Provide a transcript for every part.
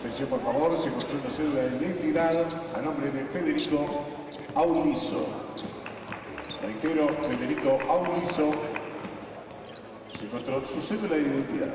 Atención, por favor, se encontró una cédula de identidad a nombre de Federico Auliso. Reitero, Federico Auliso. Se encontró su cédula de identidad.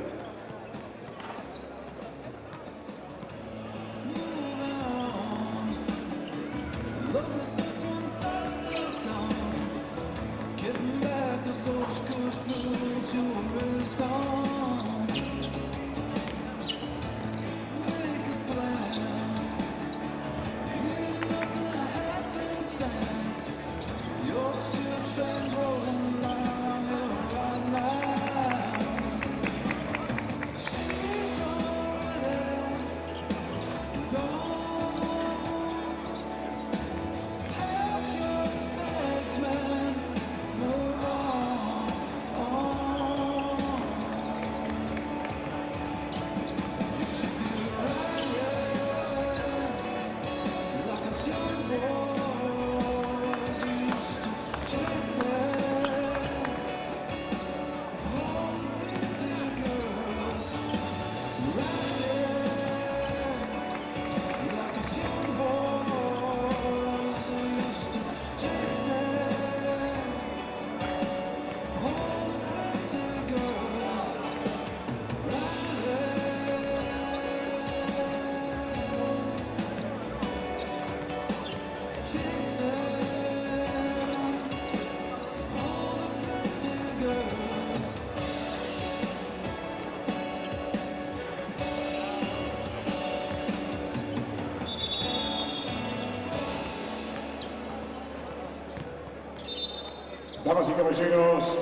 Damas y caballeros,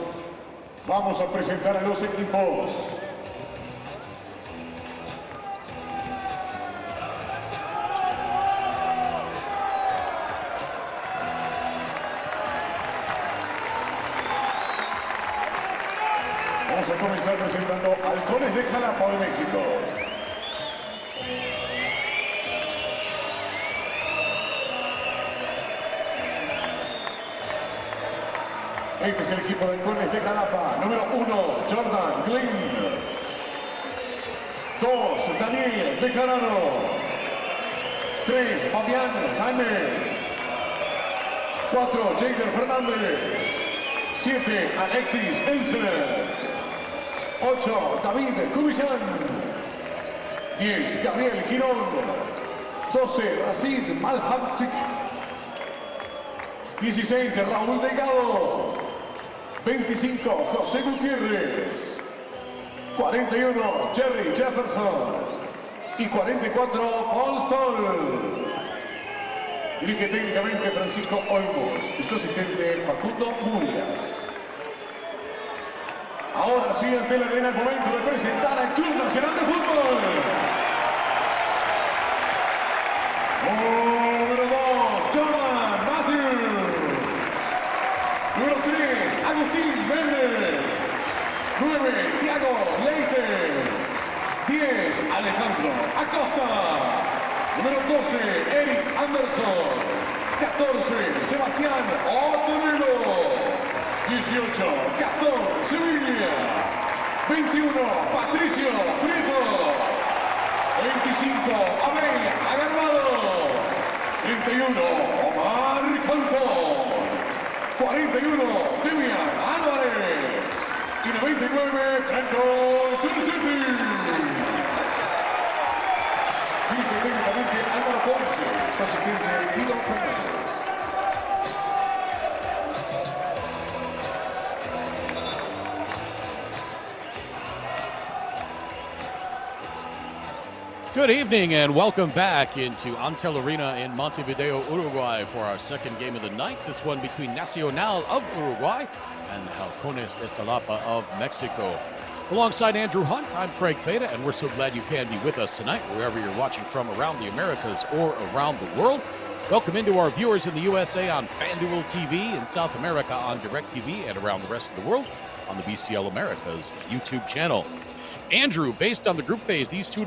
vamos a presentar a los equipos. Vamos a comenzar presentando Halcones de Xalapa de México. Este es el equipo de Halcones de Xalapa. Número 1, Jordan Glynn. 2, Daniel Bejarano. 3, Fabián James. 4, Jader Fernández. 7, Alexis Elsner. 8, David Cubillán. 10, Gabriel Girón. 12, Racid Malhamsik. 16, Raúl Delgado. 25, José Gutiérrez. 41, Jerry Jefferson. Y 44, Paul Stoll. Dirige técnicamente Francisco Olmos y su asistente Facundo Murias. Ahora sí, ante la arena, el momento de presentar al Club Nacional de Fútbol. Número 2, Jordan Matthews. Número 3, Agustín Méndez. 9, Thiago Leites. 10, Alejandro Acosta. Número 12, Eric Anderson. 14, Sebastián Otonelo. 18, Gastón Sevilla. 21, Patricio Prieto. 25, Abel Agarbado. 31, Omar Cantón. 41, Demian Álvarez. Y 99, Franco Surciti. Dirige técnicamente Álvaro Ponce, su asistente Guido Fernández. Good evening and welcome back into Antel Arena in Montevideo, Uruguay for our second game of the night. This one between Nacional of Uruguay and the Halcones de Xalapa of Mexico. Alongside Andrew Hunt, I'm Craig Feda, and we're so glad you can be with us tonight, wherever you're watching from around the Americas or around the world. Welcome into our viewers in the USA on FanDuel TV, in South America on DirecTV, and around the rest of the world on the BCL Americas YouTube channel. Andrew, based on the group phase, these two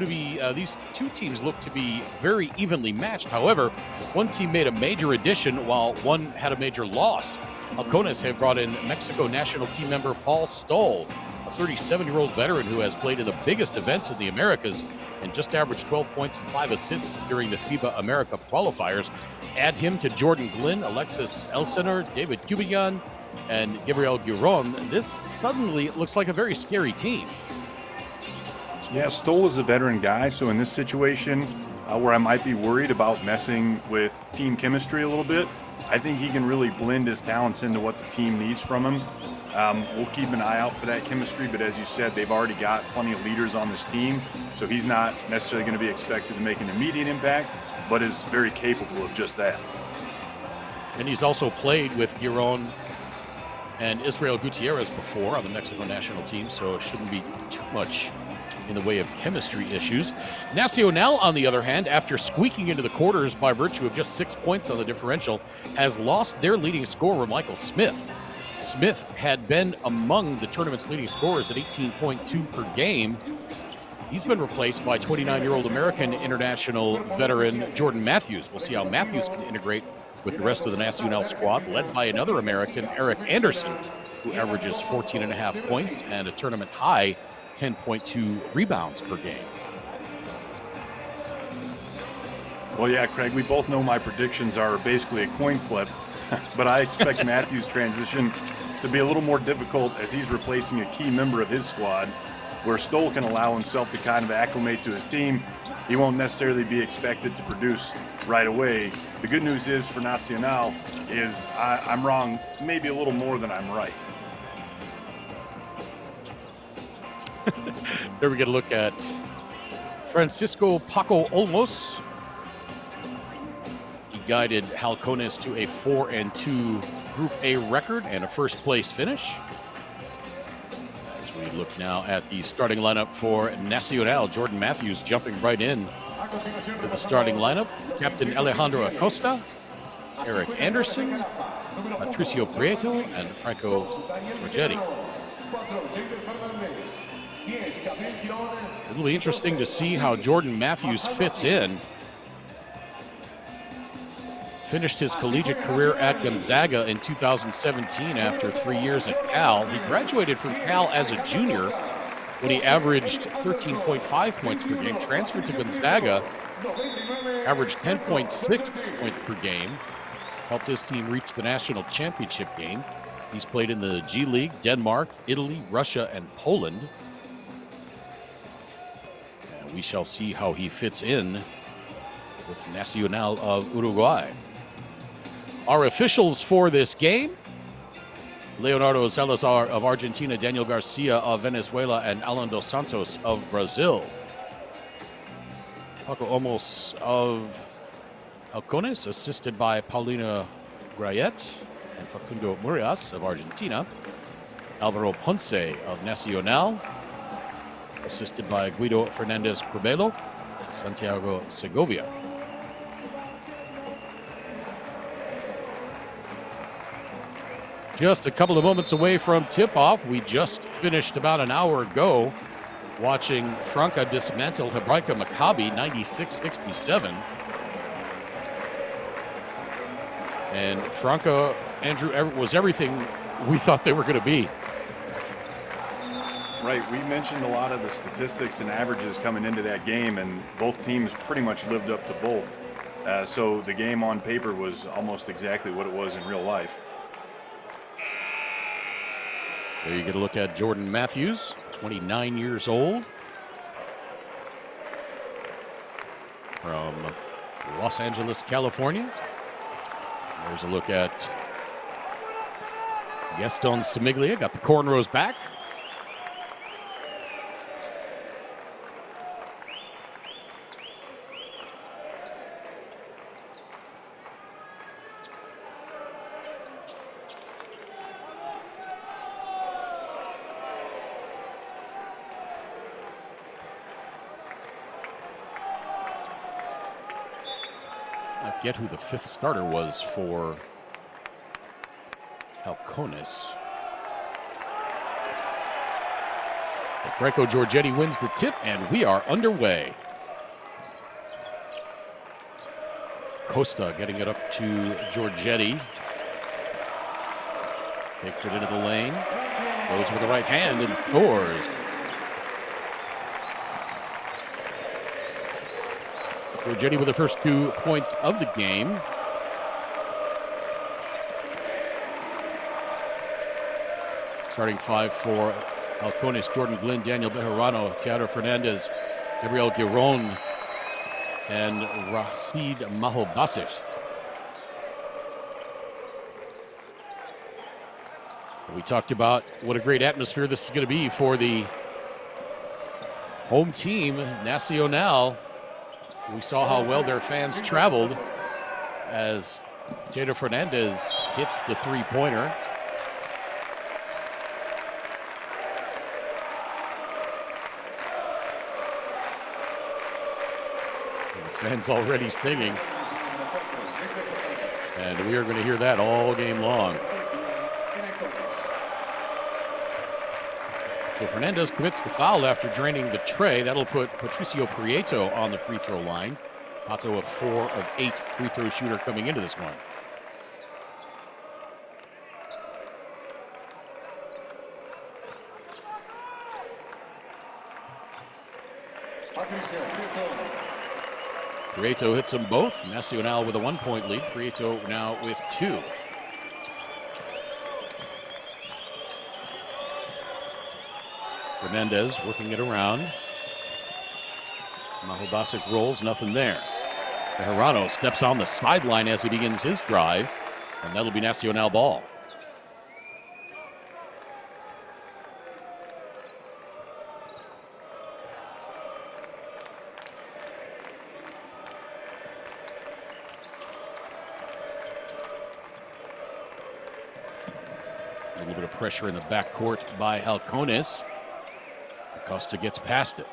teams look to be very evenly matched. However, one team made a major addition while one had a major loss. Halcones have brought in Mexico national team member Paul Stoll. 37-year-old veteran who has played in the biggest events in the Americas and just averaged 12 points and 5 assists during the FIBA America qualifiers. Add him to Jordan Glynn, Alexis Elsener, David Cubigan, and Gabriel Giron. This suddenly looks like a very scary team. Yeah, Stoll is a veteran guy, so in this situation where I might be worried about messing with team chemistry a little bit, I think he can really blend his talents into what the team needs from him. We'll keep an eye out for that chemistry, but as you said, they've already got plenty of leaders on this team, so he's not necessarily going to be expected to make an immediate impact, but is very capable of just that. And he's also played with Giron and Israel Gutierrez before on the Mexico national team, so it shouldn't be too much in the way of chemistry issues. Nacional, on the other hand, after squeaking into the quarters by virtue of just 6 points on the differential, has lost their leading scorer, Michael Smith. Smith had been among the tournament's leading scorers at 18.2 per game. He's been replaced by 29-year-old American international veteran Jordan Matthews. We'll see how Matthews can integrate with the rest of the Nacional squad, led by another American, Eric Anderson, who averages 14.5 points and a tournament high 10.2 rebounds per game. Well, yeah, Craig, we both know my predictions are basically a coin flip, but I expect Matthews' transition to be a little more difficult as he's replacing a key member of his squad, where Stoll can allow himself to kind of acclimate to his team. He won't necessarily be expected to produce right away. The good news is for Nacional is I'm wrong maybe a little more than I'm right. There we get a look at Francisco Paco Olmos. He guided Halcones to a 4-2 Group A record and a first-place finish. As we look now at the starting lineup for Nacional, Jordan Matthews jumping right in to the starting lineup. Captain Alejandro Acosta, Eric Anderson, Patricio Prieto, and Franco Progetti. It'll be interesting to see how Jordan Matthews fits in. Finished his collegiate career at Gonzaga in 2017 after 3 years at Cal. He graduated from Cal as a junior when he averaged 13.5 points per game, transferred to Gonzaga, averaged 10.6 points per game, helped his team reach the national championship game. He's played in the G League, Denmark, Italy, Russia, and Poland. And we shall see how he fits in with Nacional of Uruguay. Our officials for this game: Leonardo Salazar of Argentina, Daniel Garcia of Venezuela, and Alan dos Santos of Brazil. Paco Olmos of Halcones, assisted by Paulina Grayet and Facundo Murias of Argentina. Alvaro Ponce of Nacional, assisted by Guido Fernandez Curbelo and Santiago Segovia. Just a couple of moments away from tip-off. We just finished about an hour ago watching Franca dismantle Hebraica Maccabi 96-67. And Franca, Andrew, was everything we thought they were going to be. Right, we mentioned a lot of the statistics and averages coming into that game, and both teams pretty much lived up to both. So the game on paper was almost exactly what it was in real life. There you get a look at Jordan Matthews, 29 years old, from Los Angeles, California. There's a look at Gaston Semiglia, got the cornrows back. Get who the fifth starter was for Halcones. Franco Giorgetti wins the tip, and we are underway. Costa getting it up to Giorgetti. Takes it into the lane. Goes with the right hand and scores. Giorgetti with the first 2 points of the game. Starting 5 for Halcones: Jordan Glynn, Daniel Bejarano, Thiago Fernandez, Gabriel Giron, and Rashid Maholbasic. We talked about what a great atmosphere this is going to be for the home team, Nacional. We saw how well their fans traveled as Thiago Fernandez hits the three-pointer. The fans already singing. And we are going to hear that all game long. So Fernandez commits the foul after draining the tray. That'll put Patricio Prieto on the free throw line. Pato, a 4 of 8 free throw shooter coming into this one. Prieto hits them both. Nacional with a 1-point lead. Prieto now with 2. Fernandez working it around. Maholbasic rolls, nothing there. Bejarano steps on the sideline as he begins his drive, and that'll be Nacional ball. A little bit of pressure in the backcourt by Halcones. Costa gets past it.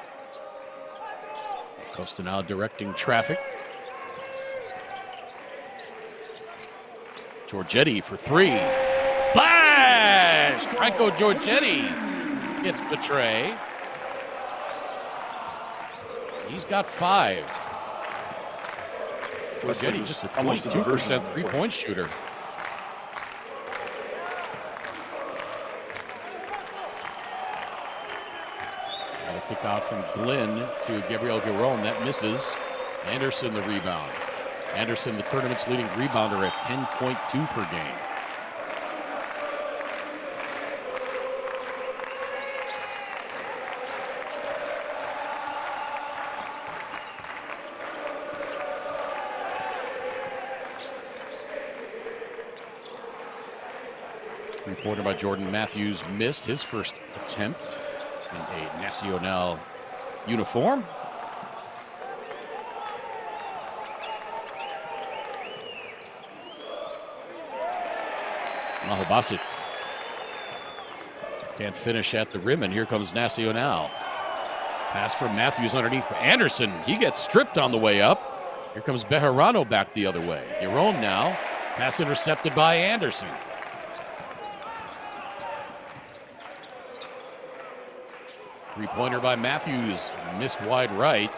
Costa now directing traffic. Giorgetti for 3. Flash! Franco Giorgetti gets the tray. He's got 5. Giorgetti just a 22% three-point shooter. Kick out from Glynn to Gabriel Giron. That misses. Anderson the rebound. Anderson, the tournament's leading rebounder at 10.2 per game. Three-pointer by Jordan Matthews missed his first attempt in a Nacional uniform. Maholbasic can't finish at the rim, and here comes Nacional. Pass from Matthews underneath to Anderson. He gets stripped on the way up. Here comes Bejarano back the other way. Giron now. Pass intercepted by Anderson. Three-pointer by Matthews, missed wide right.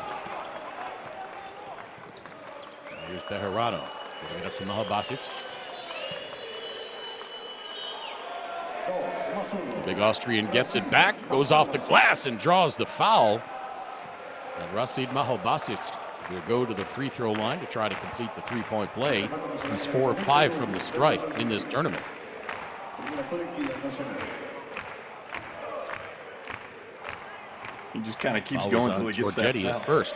Here's Bejarano, giving it up to Maholbasic. The big Austrian gets it back, goes off the glass and draws the foul. And Rashid Maholbasic will go to the free throw line to try to complete the three-point play. He's 4 of 5 from the stripe in this tournament. He just kind of keeps going until he gets that foul. At first.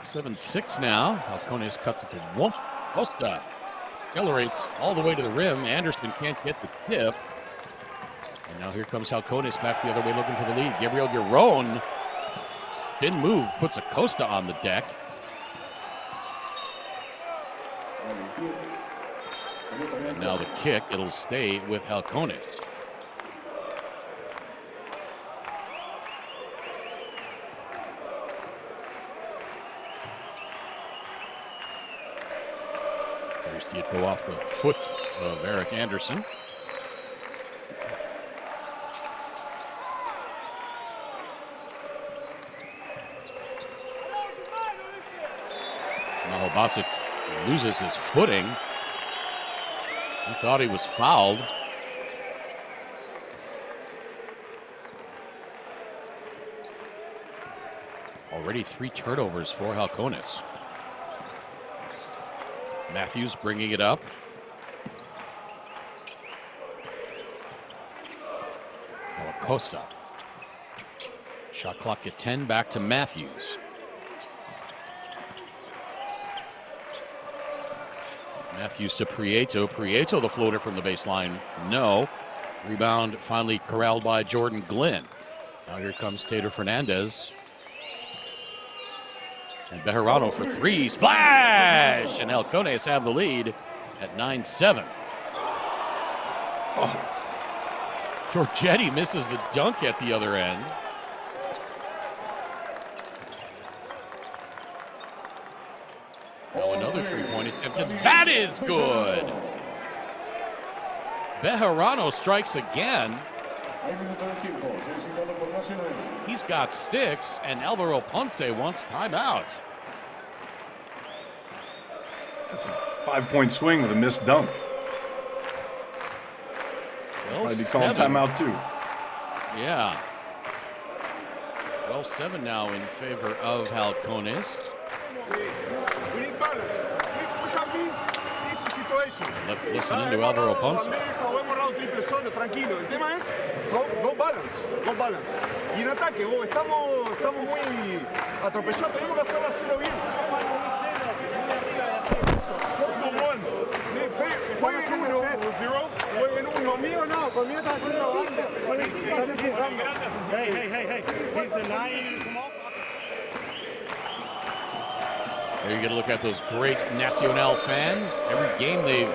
Seven 6 now. Halcones cuts it to 1. Costa accelerates all the way to the rim. Anderson can't get the tip. And now here comes Halcones back the other way looking for the lead. Gabriel Giron. Spin move puts Acosta on the deck. And now the kick, it'll stay with Halcones. There you see it go off the foot of Eric Anderson. Malobasic loses his footing. He thought he was fouled. Already 3 turnovers for Halcones. Matthews bringing it up. Acosta. Shot clock at 10, back to Matthews. Matthews to Prieto. Prieto, the floater from the baseline. No. Rebound finally corralled by Jordan Glenn. Now here comes Tater Fernandez. And Bejarano for 3. Splash! And Halcones have the lead at 9-7. Oh. Giorgetti misses the dunk at the other end. Now another three-point attempt. That is good! Bejarano strikes again. He's got 6, and Alvaro Ponce wants timeout. That's a 5-point swing with a missed dunk. I'd be calling timeout too. Yeah. 12-7 now in favor of Halcones. We need balance. We have these situations. Listen into Alvaro Ponce. Tranquilo. El tema es go balance. Y en ataque, estamos muy atropellados. Tenemos que hacerlo a 0 bien. Jueguen uno. Conmigo no. Conmigo está haciendo banda. Hey. He's denying. Come on. There you get a look at those great Nacional fans. Every game they've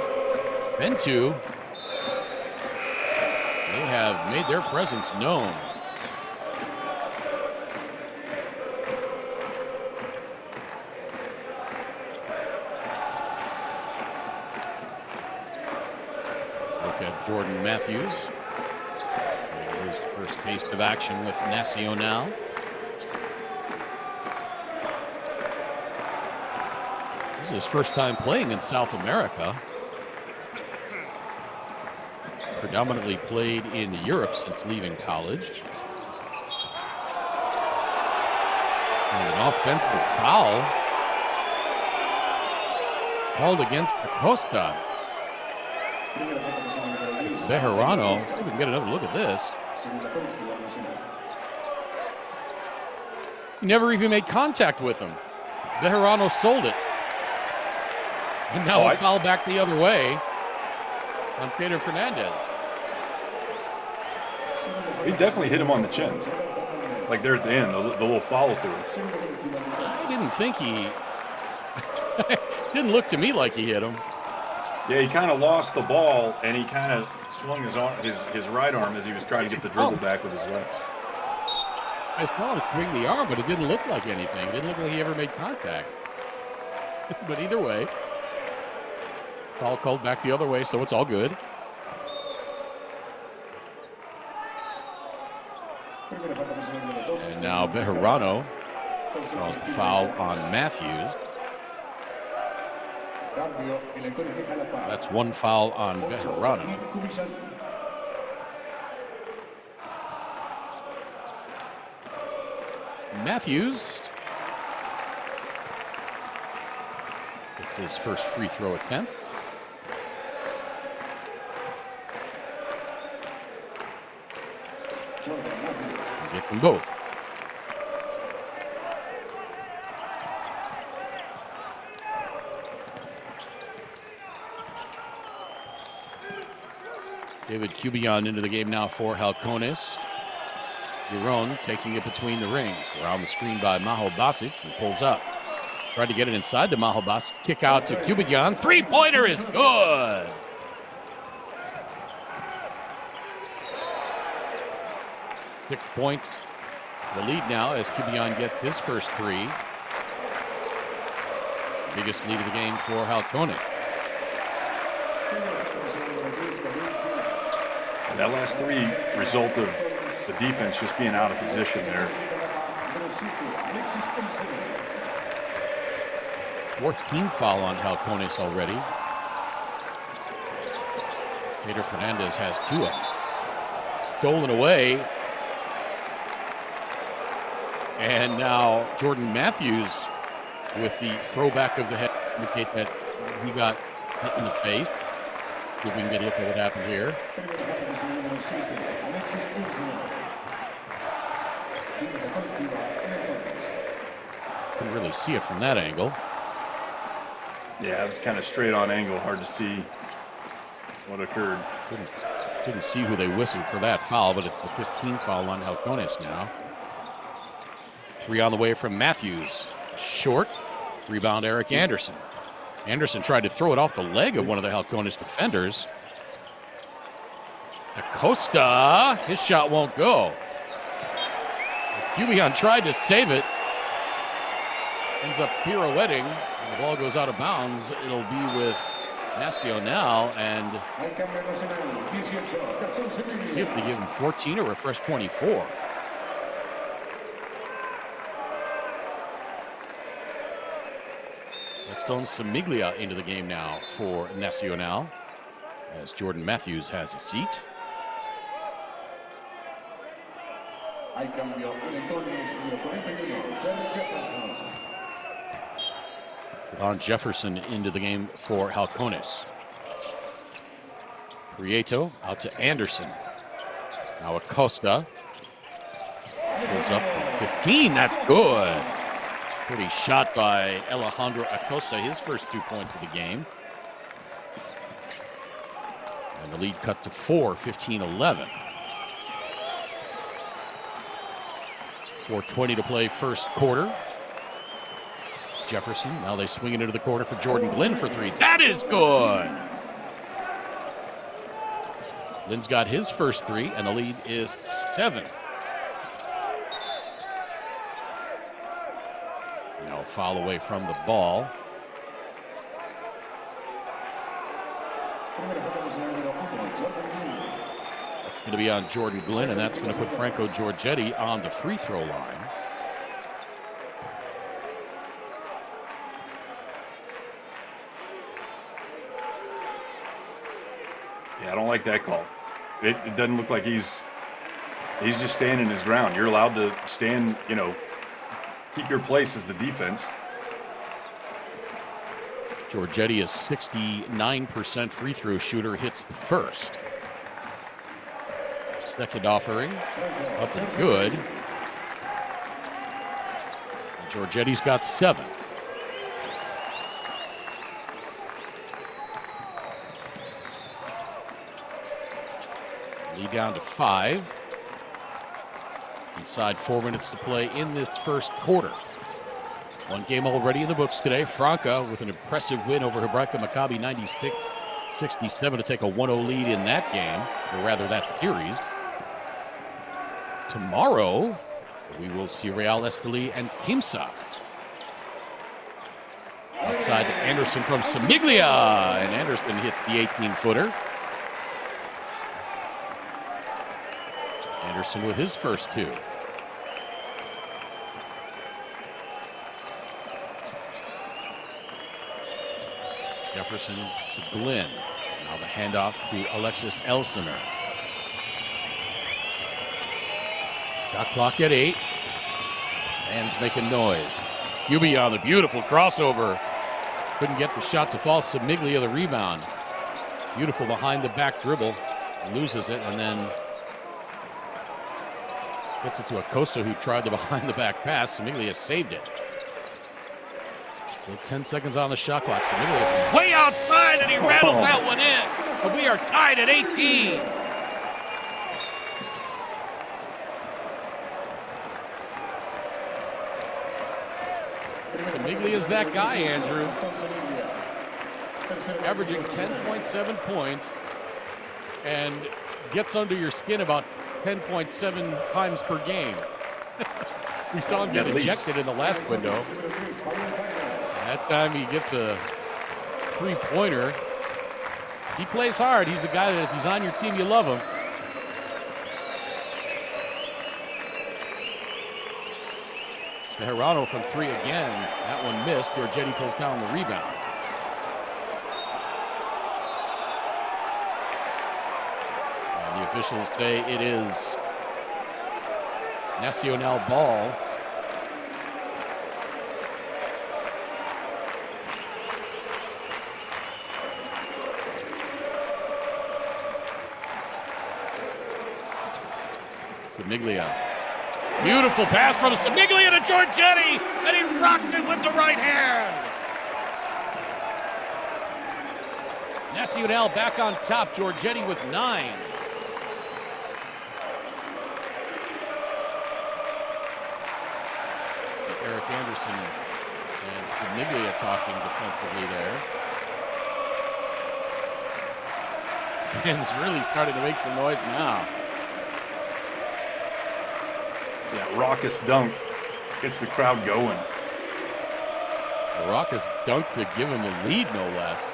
been to, they have made their presence known. Look at Jordan Matthews. His first taste of action with Nacional. This is his first time playing in South America. Predominantly played in Europe since leaving college. And an offensive foul called against Acosta. Bejarano, let's see if we can get another look at this. He never even made contact with him. Bejarano sold it. And now a foul back the other way on Tater Fernandez. He definitely hit him on the chin. Like there at the end, the little follow through. I didn't think he... didn't look to me like he hit him. Yeah, he kind of lost the ball, and he kind of swung his right arm as he was trying to get the dribble back with his left. I saw him swing the arm, but it didn't look like anything. It didn't look like he ever made contact. But either way, foul called back the other way, so it's all good. And now Bejarano draws the foul on Matthews. That's one foul on Bejarano. Matthews gets his first free throw attempt. He gets them both. David Cubion into the game now for Halcones. Giron taking it between the rings. Around the screen by Maho Basic and pulls up. Tried to get it inside to Maho Basic. Kick out to Cubion. Three-pointer is good. Six points. The lead now as Cubion gets his first three. Biggest lead of the game for Halcones. And that last three result of the defense just being out of position there. Fourth team foul on Halcones already. Pedro Fernandez has 2 of them. Stolen away. And now Jordan Matthews with the throwback of the head, indicate that he got hit in the face. See if we can get a look at what happened here. Couldn't really see it from that angle. Yeah, it was kind of straight on angle. Hard to see what occurred. Didn't see who they whistled for that foul, but it's the 15th foul on Halcones now. 3 on the way from Matthews. Short. Rebound, Eric Anderson. Anderson tried to throw it off the leg of one of the Halcones defenders. Acosta, his shot won't go. Cubion tried to save it. Ends up pirouetting. The ball goes out of bounds. It'll be with Nacional, and if they give him 14 or refresh 24. Gaston Semiglia into the game now for Nacional, as Jordan Matthews has a seat. Don Jefferson into the game for Halcones. Prieto out to Anderson. Now Acosta. Goes up from 15. That's good. Pretty shot by Alejandro Acosta. His first 2 points of the game. And the lead cut to 4, 15-11. 4:20 to play first quarter. Jefferson, now they swing it into the corner for Jordan Glenn for 3. That is good! Lynn's got his first 3, and the lead is 7. Now a foul away from the ball. That's going to be on Jordan Glenn, and that's going to put Franco Giorgetti on the free throw line. Yeah, I don't like that call. It doesn't look like he's just standing his ground. You're allowed to stand, keep your place as the defense. Giorgetti, a 69% free throw shooter, hits the first. Second offering, up and good. And Giorgetti's got 7. Lead down to 5. Inside 4 minutes to play in this first quarter. One game already in the books today. Franca with an impressive win over Hebraica Maccabi 96-67 to take a 1-0 lead in that game, or rather that series. Tomorrow, we will see Real Esteli and Kimsa. Outside to Anderson from Semiglia, and Anderson hit the 18-footer. Anderson with his first 2. Jefferson to Glenn. Now the handoff to Alexis Elsener. Shot clock at 8. Fans making noise. Yubi on the beautiful crossover. Couldn't get the shot to fall. Semiglia the rebound. Beautiful behind the back dribble. Loses it and then gets it to Acosta, who tried the behind the back pass. Semiglia saved it. Still 10 seconds on the shot clock. Semiglia way outside and he rattles that one in. But we are tied at 18. Semiglia's that guy, Andrew. Averaging 10.7 points and gets under your skin about 10.7 times per game. We saw him get ejected in the last window. That time he gets a 3-pointer. He plays hard. He's a guy that if he's on your team, you love him. Bejarano from 3 again. That one missed. Giorgetti pulls down the rebound. And the officials say it is Nacional ball. Semiglia. Beautiful pass from Semiglia to Giorgetti, and he rocks it with the right hand. Nacional back on top. Giorgetti with 9. Eric Anderson and Semiglia talking defensively there. Fans really starting to make some noise now. That raucous dunk gets the crowd going. A raucous dunk to give him a lead, no less.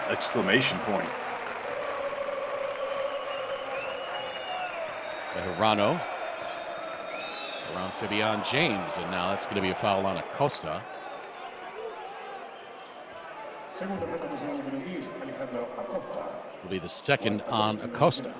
Exclamation point. Bejarano around Fabian James, and now that's going to be a foul on Acosta. Will be the second on Acosta.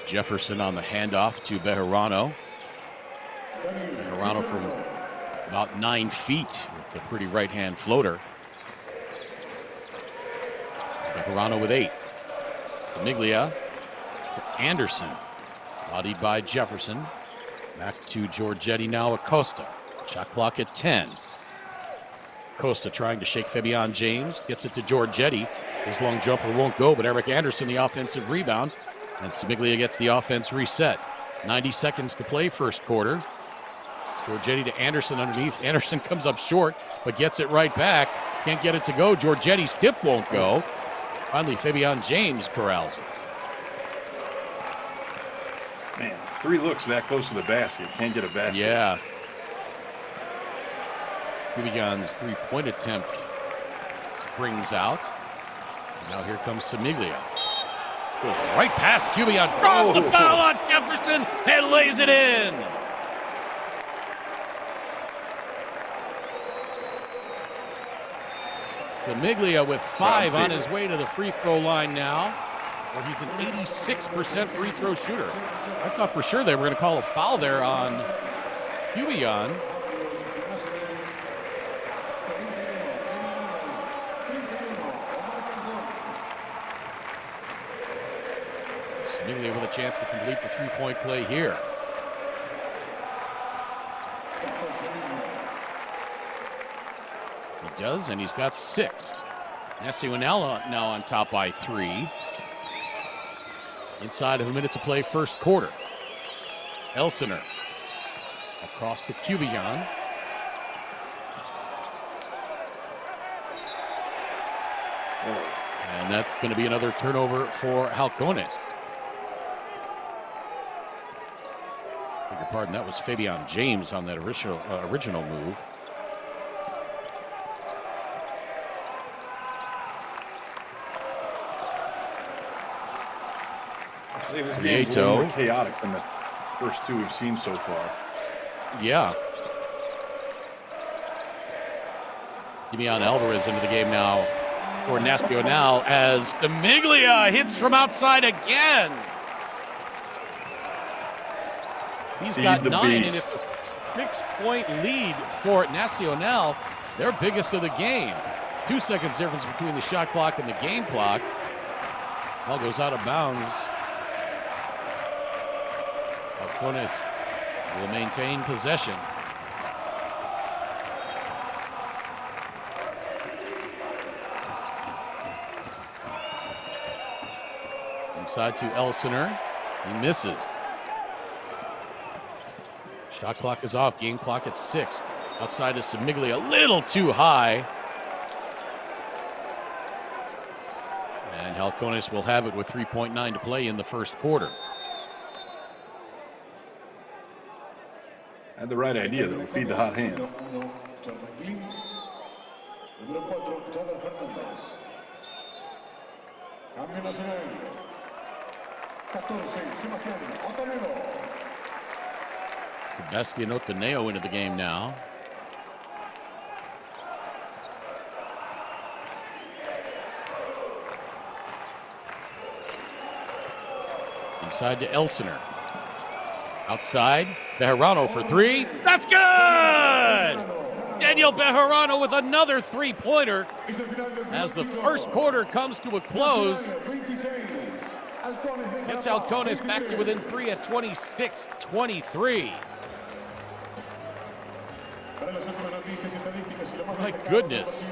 Jefferson on the handoff to Bejarano. Bejarano from about 9 feet with a pretty right-hand floater. Bejarano with 8. Semiglia to Anderson. Bodied by Jefferson. Back to Giorgetti now. Acosta. Shot clock at 10. Acosta trying to shake Fabian James. Gets it to Giorgetti. His long jumper won't go, but Eric Anderson the offensive rebound. And Semiglia gets the offense reset. 90 seconds to play first quarter. Giorgetti to Anderson underneath. Anderson comes up short, but gets it right back. Can't get it to go. Giorgetti's tip won't go. Finally, Fabian James corrals it. Man, 3 looks that close to the basket. Can't get a basket. Yeah. Fabian's 3-point attempt springs out. And now here comes Semiglia. Right past Cubion, draws the foul on Jefferson and lays it in. Semiglia with 5 on his way to the free throw line now, where he's an 86% free throw shooter. I thought for sure they were going to call a foul there on Cubion. Semiglia with a chance to complete the 3-point play here. He does, and he's got 6. Nacional now on top by 3. Inside of a minute to play first quarter. Elsener across to Cubion. And that's going to be another turnover for Halcones. Beg your pardon, that was Fabian James on that original move. I'd say this game is a little more chaotic than the first 2 we've seen so far. Yeah. Damian Alvarez into the game now for Nacional as Semiglia hits from outside again. He's got 9, and it's a 6-point lead for Nacional, their biggest of the game. 2 seconds difference between the shot clock and the game clock. Ball goes out of bounds. Halcones will maintain possession. Inside to Elsener. He misses. Shot clock is off. Game clock at 6. Outside to Semiglia, a little too high. And Halcones will have it with 3.9 to play in the first quarter. Had the right idea, though. Feed the hot hand. Cambio Nacional. 14, Sebastián Otanero. Sebastián Otanero into the game now. Inside to Elsener. Outside, Bejarano for three. That's good! Daniel Bejarano with another three-pointer as the first quarter comes to a close. Gets Halcones back to within three at 26-23. My goodness.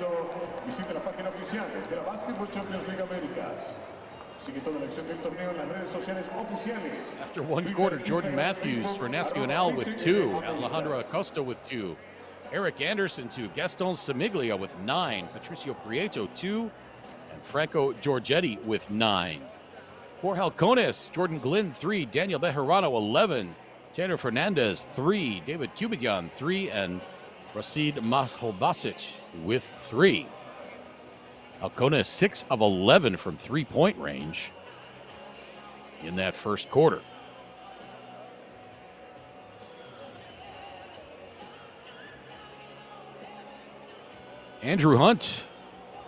After one quarter, Jordan Matthews for Nacional with two, Alejandro Acosta with two, Eric Anderson two, Gaston Semiglia with 9, Patricio Prieto 2, and Franco Giorgetti with 9. For Halcones, Jordan Glynn 3, Daniel Bejarano 11, Tanner Fernandez 3, David Kubigan 3, and Rasid Mahobasic with 3. Halcones 6 of 11 from three-point range in that first quarter. Andrew Hunt,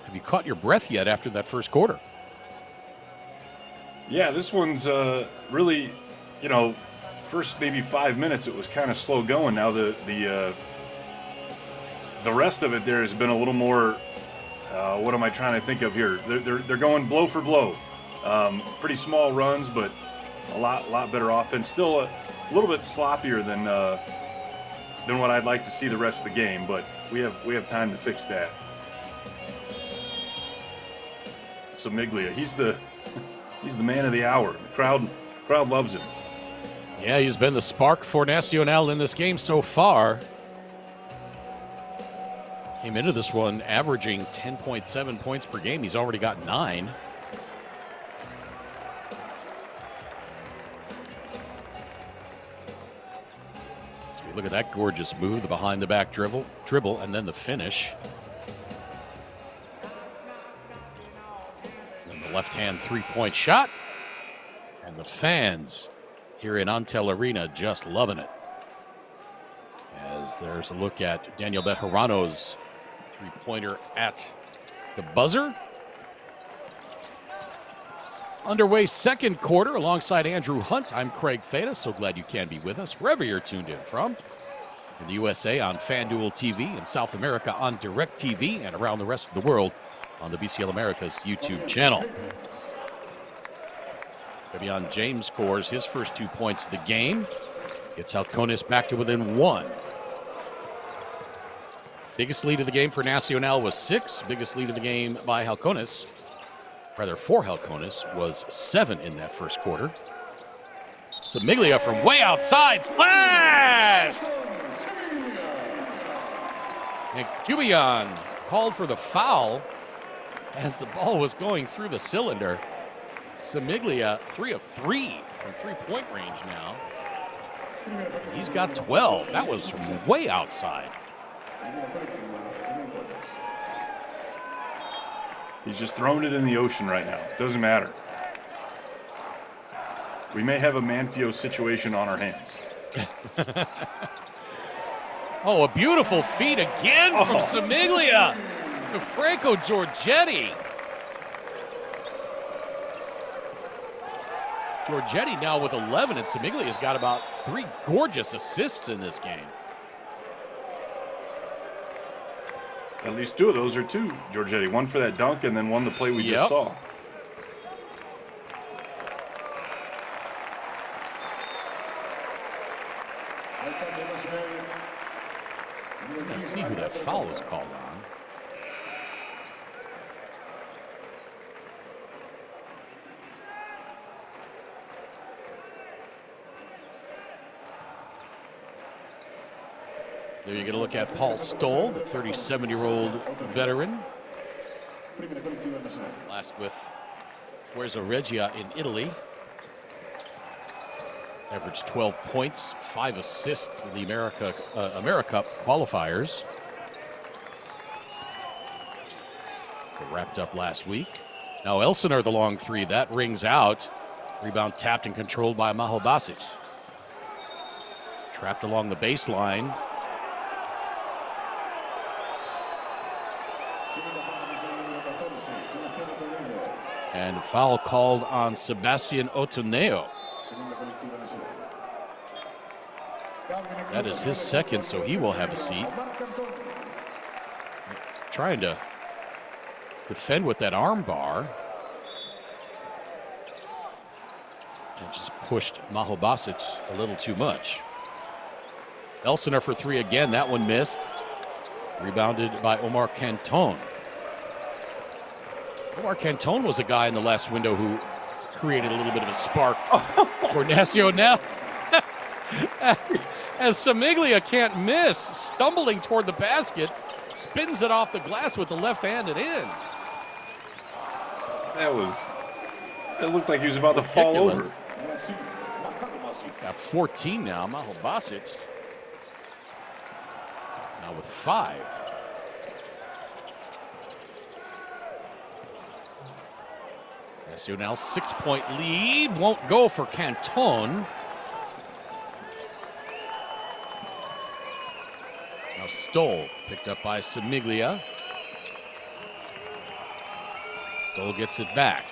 have you caught your breath yet after that first quarter? Yeah, this one's really, first maybe 5 minutes it was kind of slow going. Now the rest of it there has been a little more. What am I trying to think of here? They're going blow for blow. Pretty small runs, but a lot better offense. Still a little bit sloppier than what I'd like to see the rest of the game, but we have time to fix that. Semiglia, he's the man of the hour. The crowd loves him. Yeah, he's been the spark for Nacional in this game so far. Came into this one averaging 10.7 points per game. He's already got 9. So we look at that gorgeous move, the behind-the-back dribble, and then the finish. And the left-hand three-point shot. And the fans here in Antel Arena just loving it. As there's a look at Daniel Bejarano's three-pointer at the buzzer. Underway second quarter alongside Andrew Hunt. I'm Craig Feta. So glad you can be with us wherever you're tuned in from. In the USA on FanDuel TV, in South America on DirecTV, and around the rest of the world on the BCL America's YouTube channel. Fabian James scores his first 2 points of the game. Gets Halcones back to within 1. Biggest lead of the game for Nacional was 6. Biggest lead of the game by Halcones, rather for Halcones, was 7 in that first quarter. Semiglia from way outside, splash! And Kubian called for the foul as the ball was going through the cylinder. Semiglia 3 of 3 from three-point range now. He's got 12. That was from way outside. He's just throwing it in the ocean right now. Doesn't matter. We may have a Manfio situation on our hands. Oh, a beautiful feed again from Semiglia to Franco Giorgetti. Giorgetti now with 11, and Semiglia's got about 3 gorgeous assists in this game. At least 2 of those are to Giorgetti. One for that dunk and then one the play we just saw. Let's see who that foul was called on. There you get a look at Paul Stoll, the 37-year-old veteran. Last with Fuerza Regia in Italy. Averaged 12 points, 5 assists in the AmeriCup qualifiers. They wrapped up last week. Now Elsinore, the long three, that rings out. Rebound tapped and controlled by Maho Basic. Trapped along the baseline. And foul called on Sebastian Otoneo. That is his second, so he will have a seat. Trying to defend with that arm bar. And just pushed Maho Basic a little too much. Elsinore for three again. That one missed. Rebounded by Omar Canton. Omar Canton was a guy in the last window who created a little bit of a spark for Nacional. As Semiglia can't miss, stumbling toward the basket, spins it off the glass with the left hand and in. It looked like he was about to fall over. Got 14 now, Maho Basic. Now with 5. Nacional 6-point lead, won't go for Canton. Now Stoll, picked up by Semiglia. Stoll gets it back.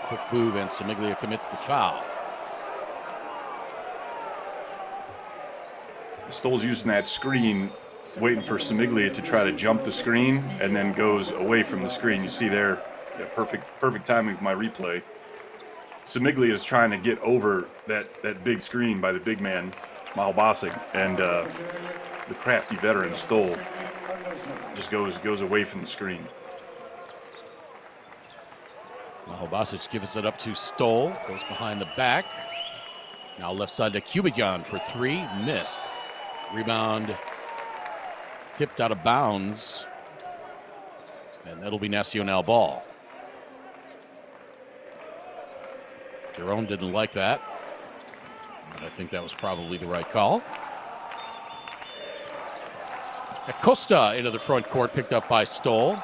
Quick move and Semiglia commits the foul. Stoll's using that screen, waiting for Semiglia to try to jump the screen, and then goes away from the screen. You see there, yeah, perfect timing with my replay. Semiglia is trying to get over that big screen by the big man, Maho Basic, and the crafty veteran Stoll just goes away from the screen. Maho Basic gives it up to Stoll, goes behind the back. Now left side to Kubican for 3, missed. Rebound tipped out of bounds, and that'll be Nacional ball. Jerome didn't like that, but I think that was probably the right call. Acosta into the front court, picked up by Stoll.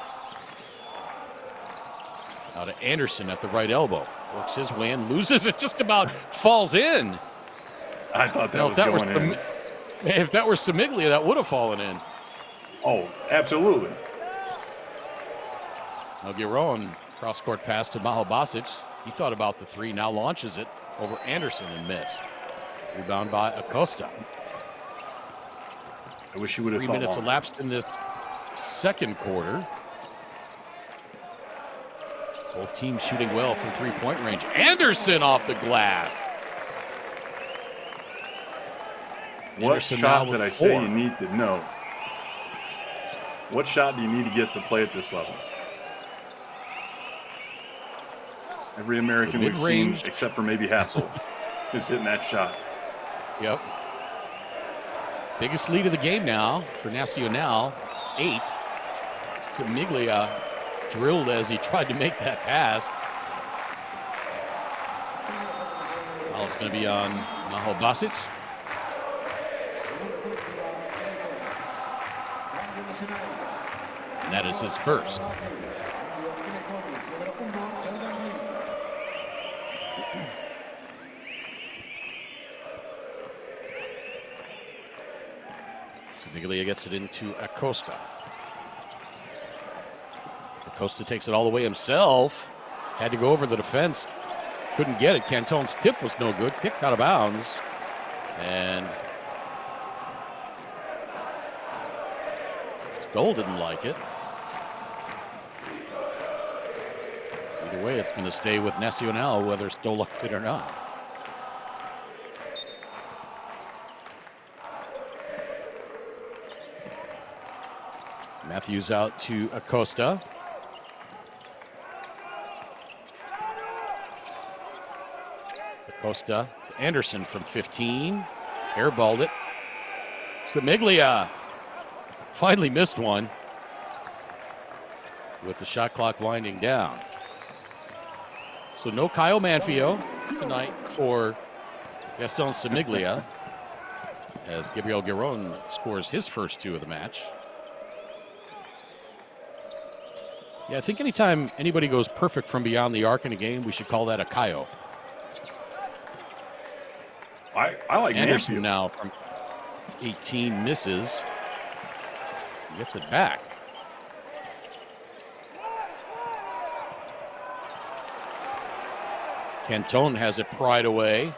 Now to Anderson at the right elbow. Works his way in, loses it, just about falls in. I thought that was going in. If that were Semiglia, that would have fallen in. Oh, absolutely. Now Giron, cross-court pass to Maho Basic. He thought about the 3, now launches it over Anderson and missed. Rebound by Acosta. I wish you would have 3 thought minutes longer. elapsed in this second quarter. Both teams shooting well from three-point range. Anderson off the glass. What Anderson shot now did I with say 4. you need to know? What shot do you need to get to play at this level? Every American we've seen, except for maybe Hassel, is hitting that shot. Yep. Biggest lead of the game now for Nacional, 8. Semiglia drilled as he tried to make that pass. Foul's going to be on Maho Basic. And that is his first. Semiglia gets it into Acosta. Acosta takes it all the way himself. Had to go over the defense. Couldn't get it. Canton's tip was no good. Kicked out of bounds. And Stoll didn't like it. Either way, it's going to stay with Nacional, whether Stoll liked it or not. Matthews out to Acosta. Acosta, Anderson from 15, airballed it. Semiglia finally missed one with the shot clock winding down. So no Kyle Manfio. tonight for Gaston Semiglia, as Gabriel Giron scores his first 2 of the match. Yeah, I think anytime anybody goes perfect from beyond the arc in a game, we should call that a Kaio. I like Anderson Manfield. now from 18 misses. He gets it back. Cantone has it pried away.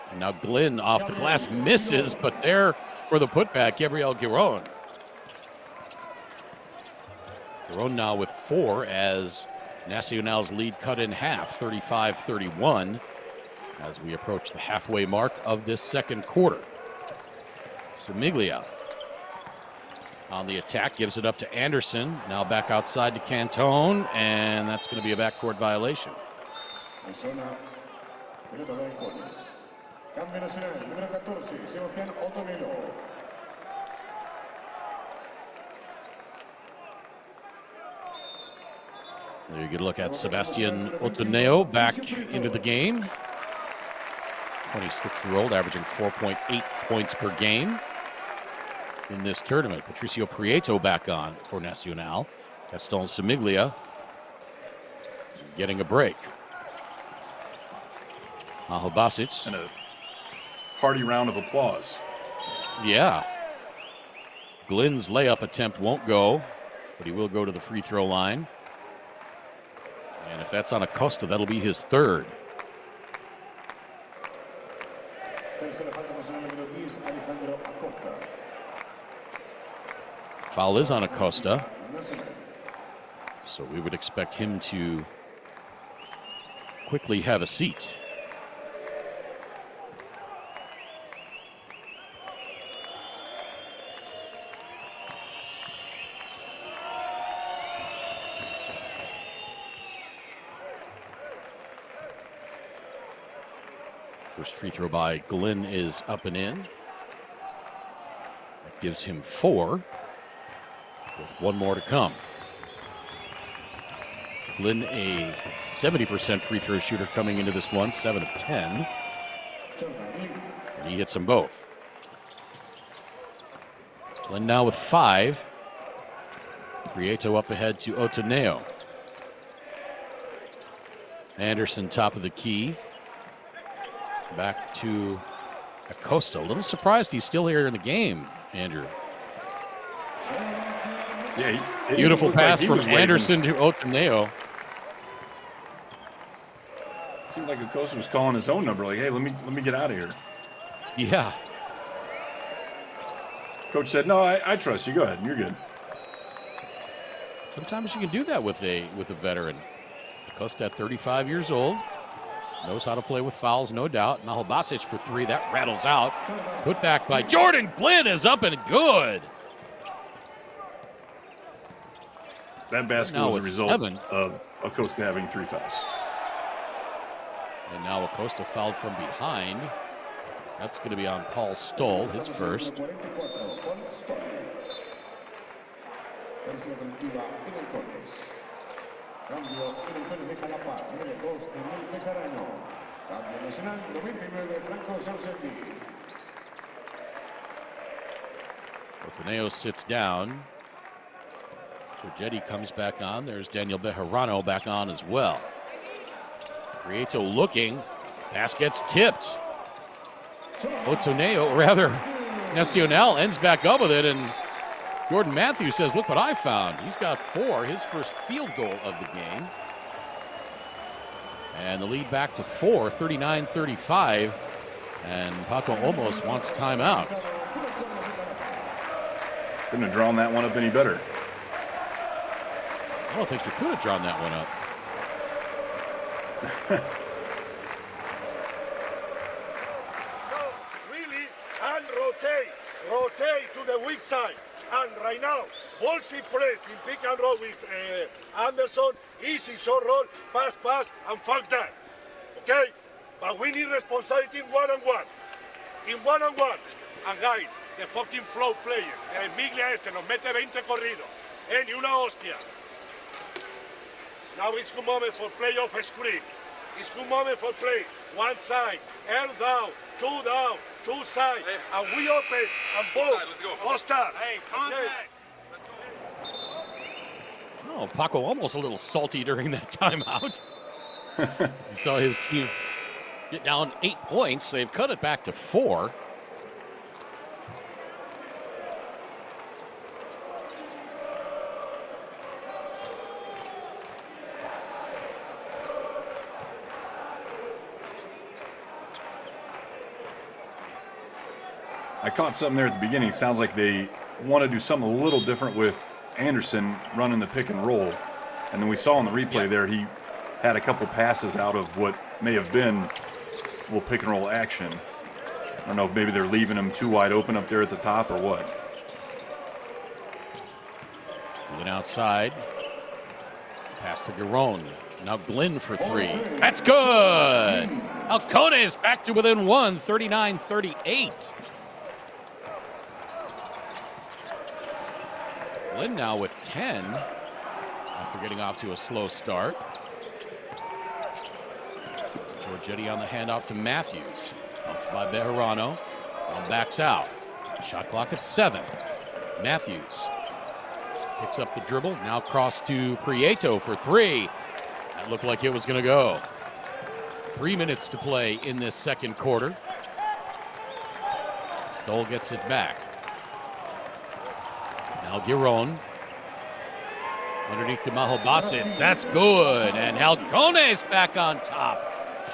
And now Glynn off the glass misses, but there for the putback, Gabriel Giron. Giron now with 4 as Nacional's lead cut in half, 35-31, as we approach the halfway mark of this second quarter. Semiglia on the attack, gives it up to Anderson. Now back outside to Cantone, and that's going to be a backcourt violation. There you get a look at Sebastian Otoneo back into the game. 26-year-old, averaging 4.8 points per game in this tournament. Patricio Prieto back on for Nacional. Gaston Semiglia getting a break. Aho Basic. And a hearty round of applause. Yeah. Glynn's layup attempt won't go, but he will go to the free throw line. And if that's on Acosta, that'll be his 3rd. Foul is on Acosta, so we would expect him to quickly have a seat. First free throw by Glynn is up and in. That gives him 4, with 1 more to come. Glynn, a 70% free throw shooter coming into this one, 7 of 10. And he hits them both. Glynn now with 5. Prieto up ahead to Otoneo. Anderson top of the key. Back to Acosta. A little surprised he's still here in the game, Andrew. Yeah, Beautiful pass from Anderson to Otoneo. Seemed like Acosta was calling his own number, like, hey, let me get out of here. Yeah. Coach said, no, I trust you. Go ahead. You're good. Sometimes you can do that with a veteran. Acosta at 35 years old. Knows how to play with fouls, no doubt. Now Basic for 3. That rattles out. Put back by Jordan. Glynn is up and good. That basket Now was a it's result 7. of Acosta having 3 fouls. And now Acosta fouled from behind. That's going to be on Paul Stoll, his first. Cambio en Halcones de Xalapa, número 2, Daniel Bejarano. Cambio Nacional, 99, Franco Giorgetti. Otoneo sits down. Giorgetti comes back on. There's Daniel Bejarano back on as well. Prieto looking. Pass gets tipped. Otoneo, or rather, Nacional ends back up with it, and Jordan Matthews says, look what I found. He's got 4, his first field goal of the game. And the lead back to 4, 39-35. And Paco almost wants timeout. Couldn't have drawn that one up any better. I don't think you could have drawn that one up. No, really, and rotate to the weak side. And right now, Bolsi press in pick and roll with Anderson, easy short roll, pass, and fuck that. Okay? But we need responsibility in one-on-one. In one-on-one. And guys, the fucking flow player, el Miglia nos mete 20 corridos. Ni una hostia. Now it's good moment for play off screen. It's good moment for play. One side, air down, two side, and we open and boom. First start. Hey, contact. Oh, Paco almost a little salty during that timeout. He saw his team get down 8 points. They've cut it back to 4. I caught something there at the beginning. It sounds like they want to do something a little different with Anderson running the pick and roll. And then we saw in the replay there, he had a couple passes out of what may have been a little pick and roll action. I don't know if maybe they're leaving him too wide open up there at the top or what. Moving outside. Pass to Garone. Now Glenn for 3. That's good! Halcones back to within 1, 39-38. Glenn now with 10 after getting off to a slow start. Giorgetti on the handoff to Matthews. Bumped by Bejarano. Now backs out. Shot clock at 7. Matthews picks up the dribble. Now cross to Prieto for 3. That looked like it was going to go. 3 minutes to play in this second quarter. Stoll gets it back. Now Giron. Underneath to Mahobasit. That's good. And Halcones back on top.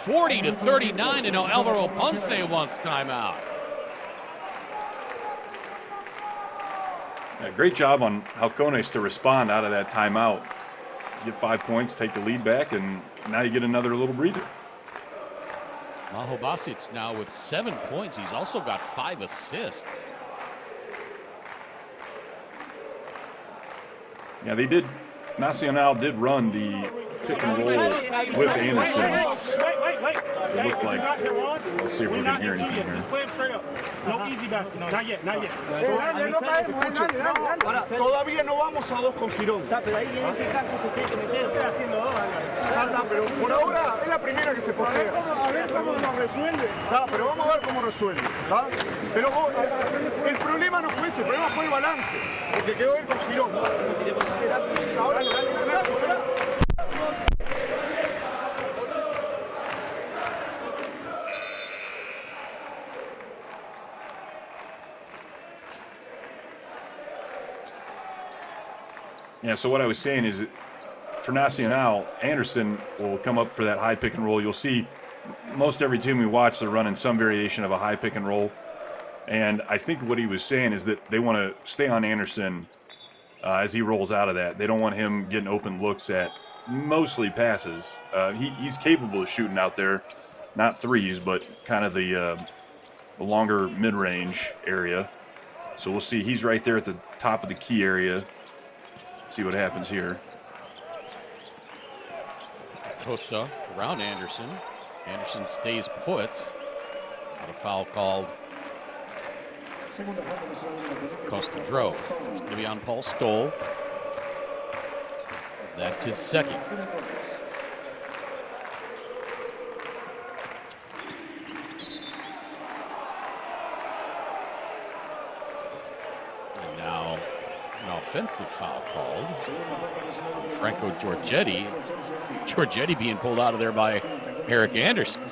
40-39. And now Alvaro Ponce wants timeout. Yeah, great job on Halcones to respond out of that timeout. Get 5 points, take the lead back, and now you get another little breather. Mahobasit now with 7 points. He's also got 5 assists. Yeah, they did. Nacional did run the pick and roll with Anderson. It looked like. Let's see if we can hear anything here. Just play him straight up. No easy basket. No, not yet. Not yet. Todavía no vamos a 2 con Quirón. Pero ahí en ese caso se tiene que meter. Estoy haciendo 2. Pero por ahora es la primera que se postea. A ver cómo nos resuelve. Pero vamos a ver cómo resuelve. Pero el problema no fue ese, el problema fue el balance. Porque quedó él con Quirón. Ahora Yeah, so what I was saying is that for Nacional, Anderson will come up for that high pick and roll. You'll see most every team we watch, they're running some variation of a high pick and roll. And I think what he was saying is that they want to stay on Anderson as he rolls out of that. They don't want him getting open looks at mostly passes. He's capable of shooting out there, not threes, but kind of the longer mid-range area. So we'll see. He's right there at the top of the key area. See what happens here. Costa around Anderson. Anderson stays put. Got a foul called. Costa drove. It's going to be on Paul Stoll. That's his second. And now an offensive foul called. Franco Giorgetti. Giorgetti being pulled out of there by Eric Anderson.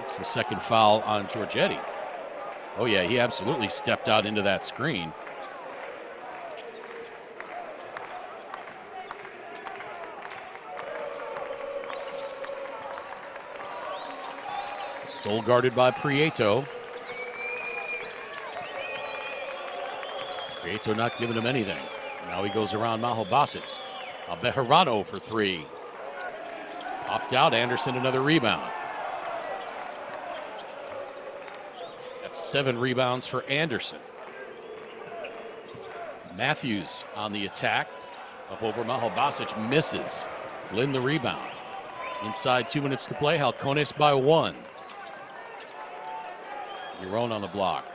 It's the second foul on Giorgetti. Oh yeah, he absolutely stepped out into that screen. Still guarded by Prieto. Prieto not giving him anything. Now he goes around Mahobasit. Bejarano for 3. Opt out. Anderson another rebound. That's 7 rebounds for Anderson. Matthews on the attack. Up over Mahobasit. Misses. Lynn the rebound. Inside 2 minutes to play. Halcones by 1. Giron on the block.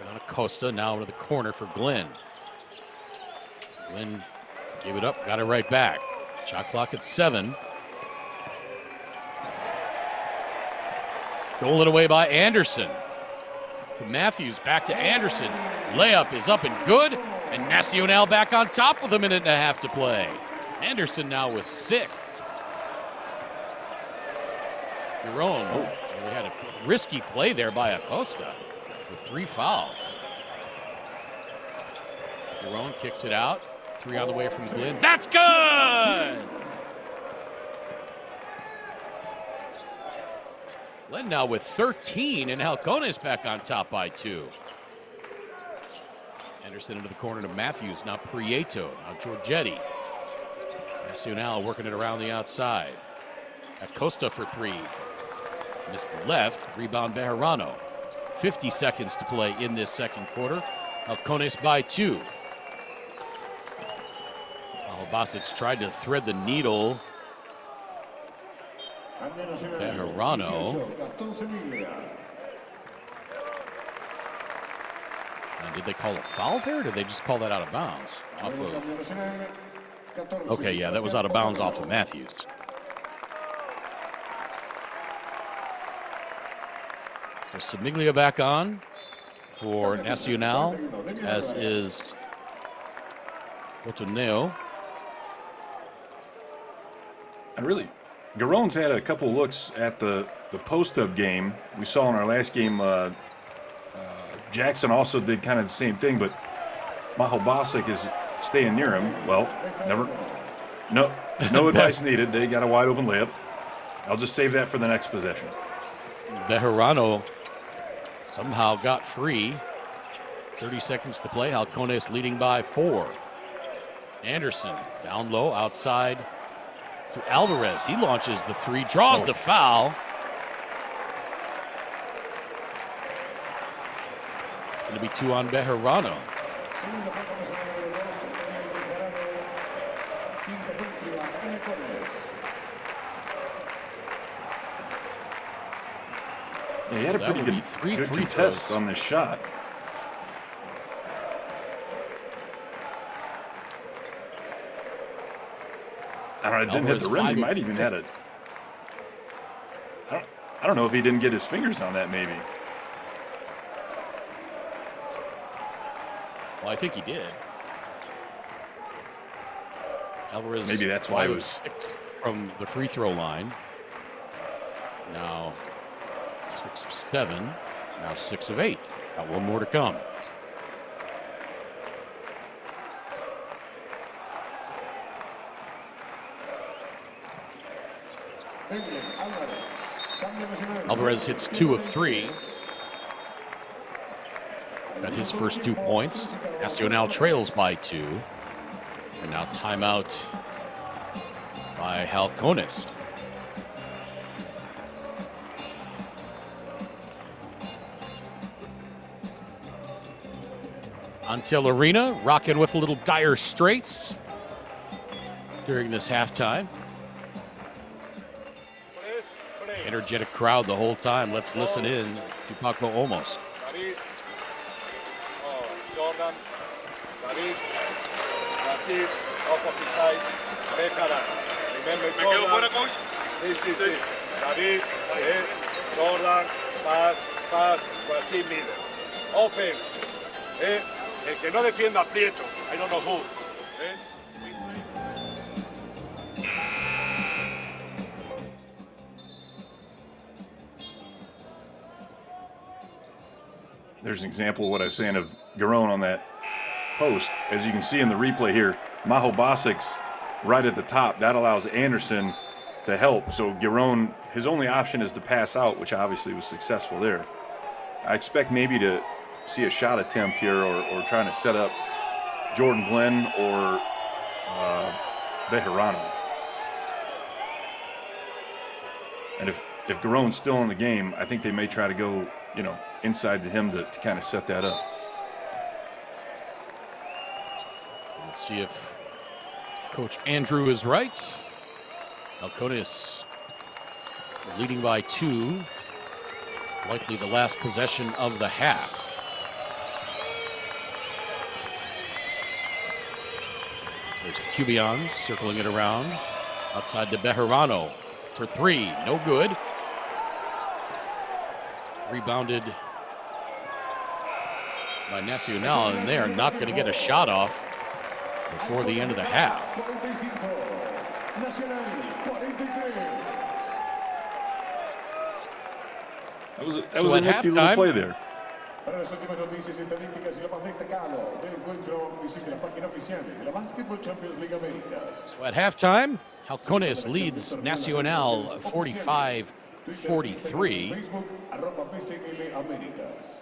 Down Acosta, now into the corner for Glenn. Glenn gave it up, got it right back. Shot clock at 7. Stolen away by Anderson. To Matthews, back to Anderson. Layup is up and good, and Nacional back on top with a minute and a half to play. Anderson now with 6. Giron, we had a risky play there by Acosta with 3 fouls. Giron kicks it out. 3 on the way from Glenn. That's good! Glenn now with 13, and Halcones back on top by 2. Anderson into the corner to Matthews, now Prieto, now Giorgetti. Nacional working it around the outside. Acosta for 3. Missed the left, rebound Bejarano. 50 seconds to play in this second quarter. Halcones by 2. Basic tried to thread the needle. Bejarano. Did they call a foul there, or did they just call that out of bounds? Okay, yeah, that was out of bounds off of Matthews. So Semiglia back on for Nacional, as is Otoneo. And really, Giron's had a couple looks at the post-up game. We saw in our last game, Jackson also did kind of the same thing, but Maho Basic is staying near him. Well, no advice needed. They got a wide open layup. I'll just save that for the next possession. Bejarano somehow got free. 30 seconds to play. Halcones leading by 4. Anderson down low outside to Alvarez. He launches the 3, draws the foul. Going to be 2 on Bejarano. Yeah, he had a pretty good contest on this shot. I don't know, it didn't hit the rim. He might even had it. I don't know if he didn't get his fingers on that, maybe. Well, I think he did. Alvarez, maybe that's why it was 6 from the free throw line. Now 6 of 7. Now 6 of 8. Got 1 more to come. Alvarez hits 2 of 3. Got his first 2 points. Nacional trails by 2. And now timeout by Halcones. Antel Arena rocking with a little Dire Straits during this halftime. Energetic crowd the whole time. Let's listen in to Paco Olmos. David, Jordan, David, Brasil, opposite side, Bejarano. Remember Jordan? Sí. David, Jordan, pass, Brasil middle. Offense. El que no defienda aprieto. I don't know who. There's an example of what I was saying of Giron on that post. As you can see in the replay here, Maho Basic's right at the top. That allows Anderson to help. So Giron, his only option is to pass out, which obviously was successful there. I expect maybe to see a shot attempt here or trying to set up Jordan Glenn or Bejarano. And if Giron's still in the game, I think they may try to go, inside to him to kind of set that up. Let's see if Coach Andrew is right. Halcones leading by 2. Likely the last possession of the half. There's Cubion circling it around. Outside to Bejarano for three. No good. Rebounded by Nacional, and they are not going to get a shot off before the end of the half. That was a nifty little play there. Para las últimas noticias, estadísticas y lo más destacado del encuentro, visite la página oficial de la Basketball Champions League Américas. So at halftime, Halcones leads Nacional 45-43. Facebook, @BCL Américas.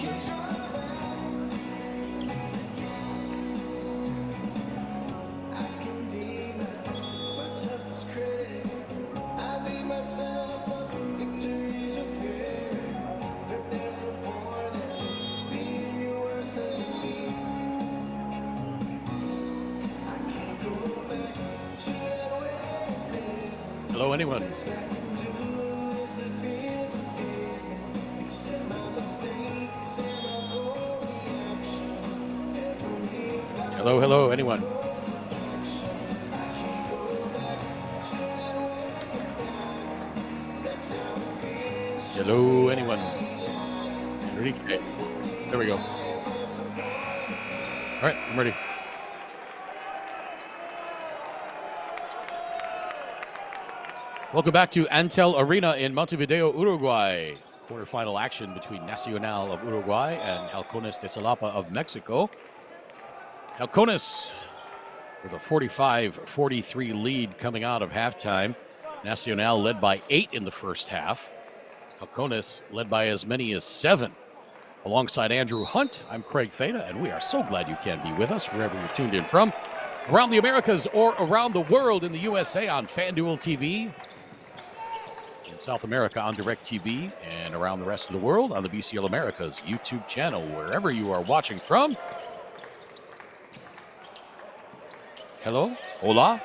misses. Hello, anyone? Hello, hello, anyone? Hello, anyone? Enrique. There we go. All right, I'm ready. Welcome back to Antel Arena in Montevideo, Uruguay. Quarterfinal action between Nacional of Uruguay and Halcones de Xalapa of Mexico. Halcones with a 45-43 lead coming out of halftime. Nacional led by 8 in the first half. Halcones led by as many as 7. Alongside Andrew Hunt, I'm Craig Feta, and we are so glad you can be with us wherever you're tuned in from. Around the Americas or around the world in the USA on FanDuel TV, in South America on DirecTV, and around the rest of the world on the BCL Americas YouTube channel, wherever you are watching from. Hello, hola,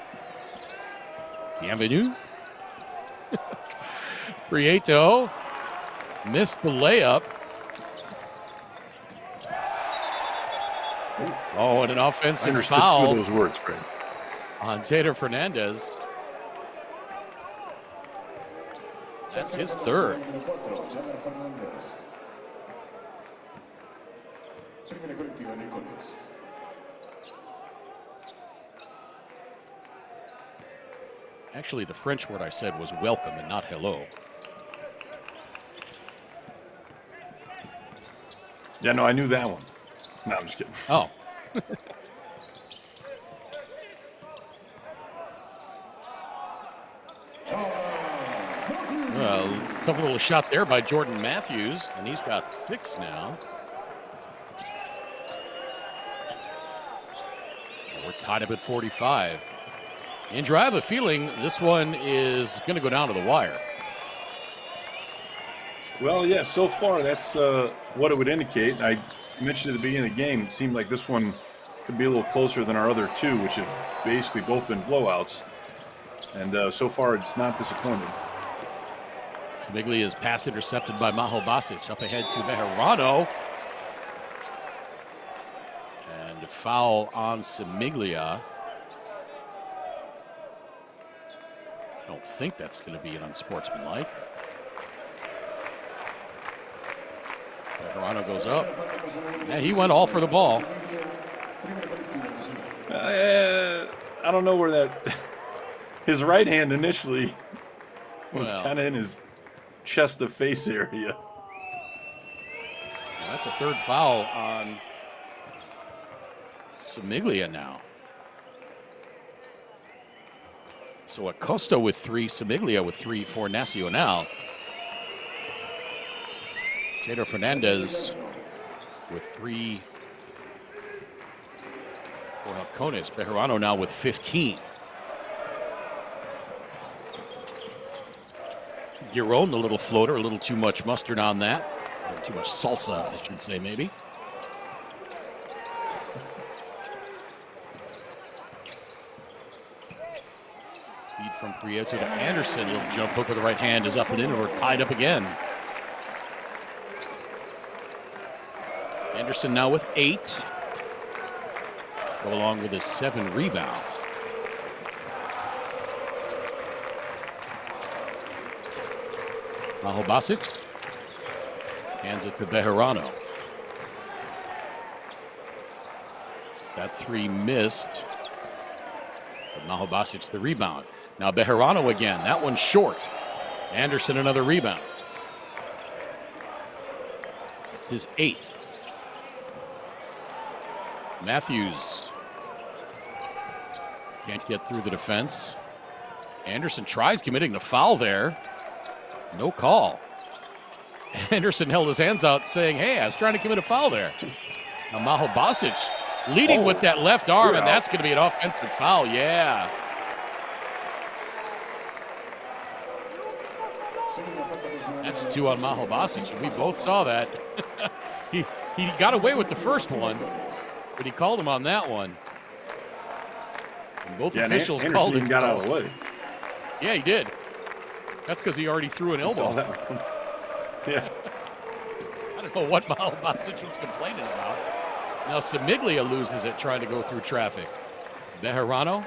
bienvenue. Prieto missed the layup. Oh, and an offensive foul. Two of those words, Craig. On Tater Fernandez. That's his third. Actually, the French word I said was welcome and not hello. Yeah, no, I knew that one. No, I'm just kidding. Oh. Well, a couple little shot there by Jordan Matthews, and he's got 6 now. We're tied up at 45. Andrew, I have a feeling this one is going to go down to the wire. Well, yeah, so far that's what it would indicate. I mentioned at the beginning of the game, it seemed like this one could be a little closer than our other two, which have basically both been blowouts. And so far it's not disappointing. Smiglia is pass intercepted by Maho Basic. Up ahead to Bejarano. And a foul on Smiglia. I don't think that's going to be an unsportsmanlike. Bejarano goes up. Yeah, he went all for the ball. I don't know where that... His right hand initially was kind of in his chest to face area. That's a third foul on Smiglia now. So Acosta with 3, Smiglia with 3 for Nacional. Tater Fernandez with 3 for Halcones. Bejarano now with 15. Giron, the little floater, a little too much mustard on that. A little too much salsa, I should say, maybe. Feed from Prieto to Anderson. Little jump hook with the right hand is up and in, and we're tied up again. Anderson now with 8. Go along with his 7 rebounds. Maho Basic hands it to Bejarano. That 3 missed. But Maho Basic the rebound. Now Bejarano again. That one's short. Anderson another rebound. It's his 8th. Matthews can't get through the defense. Anderson tries committing the foul there. No call. Anderson held his hands out saying, hey, I was trying to commit a foul there. Now Maho Basic leading with that left arm, and that's going to be an offensive foul, yeah. That's 2 on Maho Basic, and we both saw that. he got away with the first one, but he called him on that one. And both officials called him. Got out of the way. Yeah, he did. That's because he already threw an elbow. Yeah. I don't know what Maho Basic was complaining about. Now Semiglia loses it trying to go through traffic. Bejarano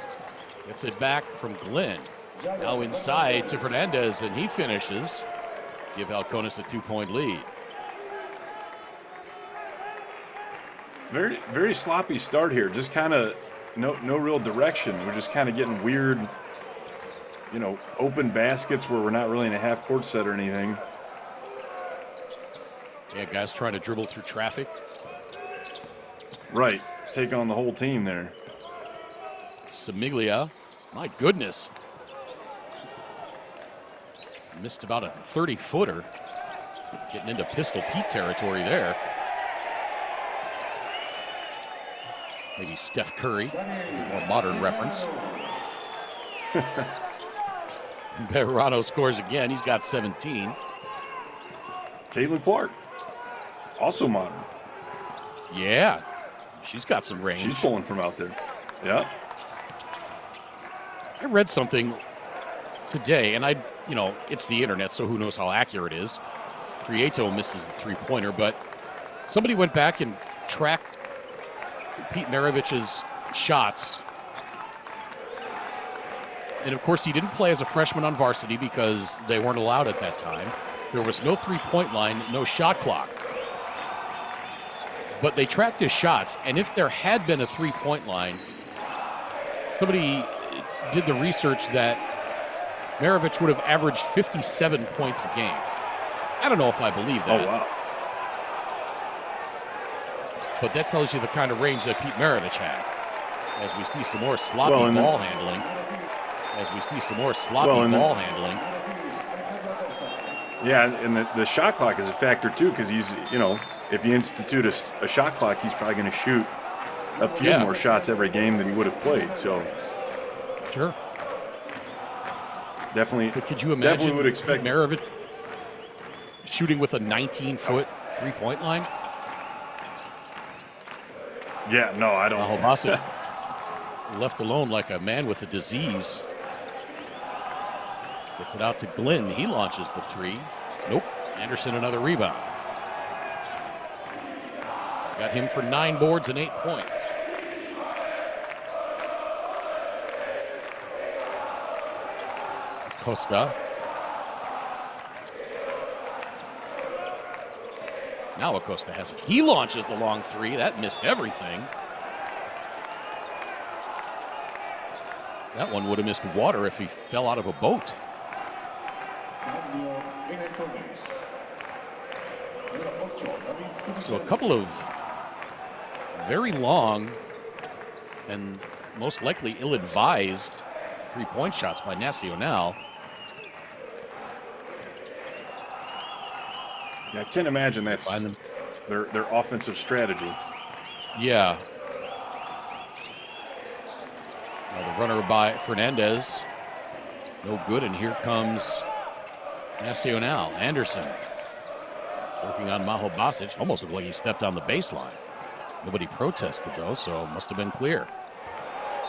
gets it back from Glenn. Now inside to Fernandez, and he finishes. Give Halcones a 2-point lead. Very, very sloppy start here. Just kind of no real direction. We're just kind of getting weird, you know, open baskets where we're not really in a half-court set or anything. Yeah, guys trying to dribble through traffic. Right. Take on the whole team there. Semiglia, my goodness. Missed about a 30-footer. Getting into Pistol Pete territory there. Maybe Steph Curry, a more modern reference. Bejarano scores again. He's got 17. Caitlin Clark, also modern. Yeah, she's got some range. She's pulling from out there. Yeah. I read something today, and it's the internet, so who knows how accurate it is. Prieto misses the three-pointer, but somebody went back and tracked Pete Maravich's shots. And, of course, he didn't play as a freshman on varsity because they weren't allowed at that time. There was no three-point line, no shot clock. But they tracked his shots, and if there had been a three-point line, somebody did the research that Maravich would have averaged 57 points a game. I don't know if I believe that. Oh, wow. But that tells you the kind of range that Pete Maravich had. As we see some more sloppy ball handling. Ball handling. Yeah, and the shot clock is a factor, too, because he's, if you institute a shot clock, he's probably going to shoot a few more shots every game than he would have played. So, sure. Definitely. But could you imagine definitely would expect Maravich shooting with a 19-foot three-point line? Yeah, no, I don't. Basic left alone like a man with a disease. Gets it out to Glenn. He launches the three. Nope. Anderson another rebound. Got him for 9 boards and 8 points. Acosta. Now Acosta has it. He launches the long three. That missed everything. That one would have missed water if he fell out of a boat. So a couple of very long and most likely ill-advised three-point shots by Nacional. Yeah, I can't imagine that's their offensive strategy. Yeah. Now the runner by Fernandez. No good, and here comes Nacional. Anderson working on Maho Basic. Almost looked like he stepped on the baseline. Nobody protested, though, so it must have been clear.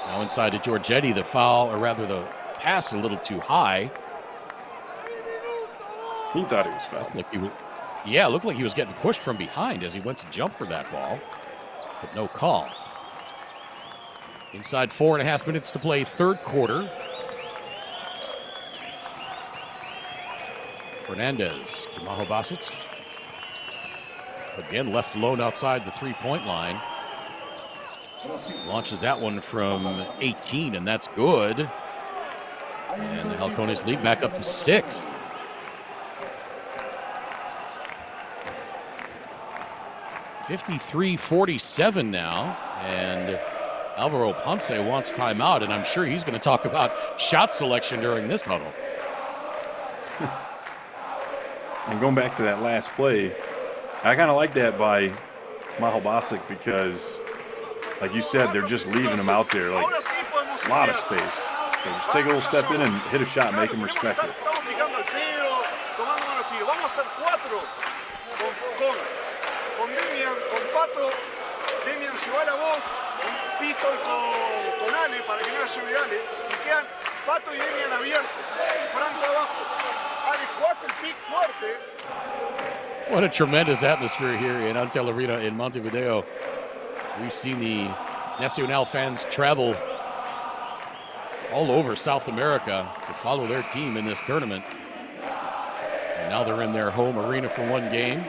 Now inside to Giorgetti. The foul, or rather the pass, a little too high. He thought he was fouled. Yeah, it looked like he was getting pushed from behind as he went to jump for that ball, but no call. Inside 4.5 minutes to play, third quarter. Fernandez to Maho Basic. Again, left alone outside the three-point line. Launches that one from 18, and that's good. And the Halcones lead back up to 6. (53-47) now, and Alvaro Ponce wants timeout, and I'm sure he's going to talk about shot selection during this huddle. And going back to that last play, I kind of like that by Maho Basic because, like you said, they're just leaving him out there, like a lot of space. So just take a little step in and hit a shot, make him respect it. Estamos picando al pedo, tomando buenos tiros. Vamos a hacer 4 con Demian, con Pato. Demian se va a la voz, Pistol con Ale para que no la lleve Ale. Y quedan Pato y Demian abiertos. Franco abajo. Ale, jugás el pick fuerte. What a tremendous atmosphere here in Antel Arena in Montevideo. We've seen the Nacional fans travel all over South America to follow their team in this tournament. And now they're in their home arena for one game.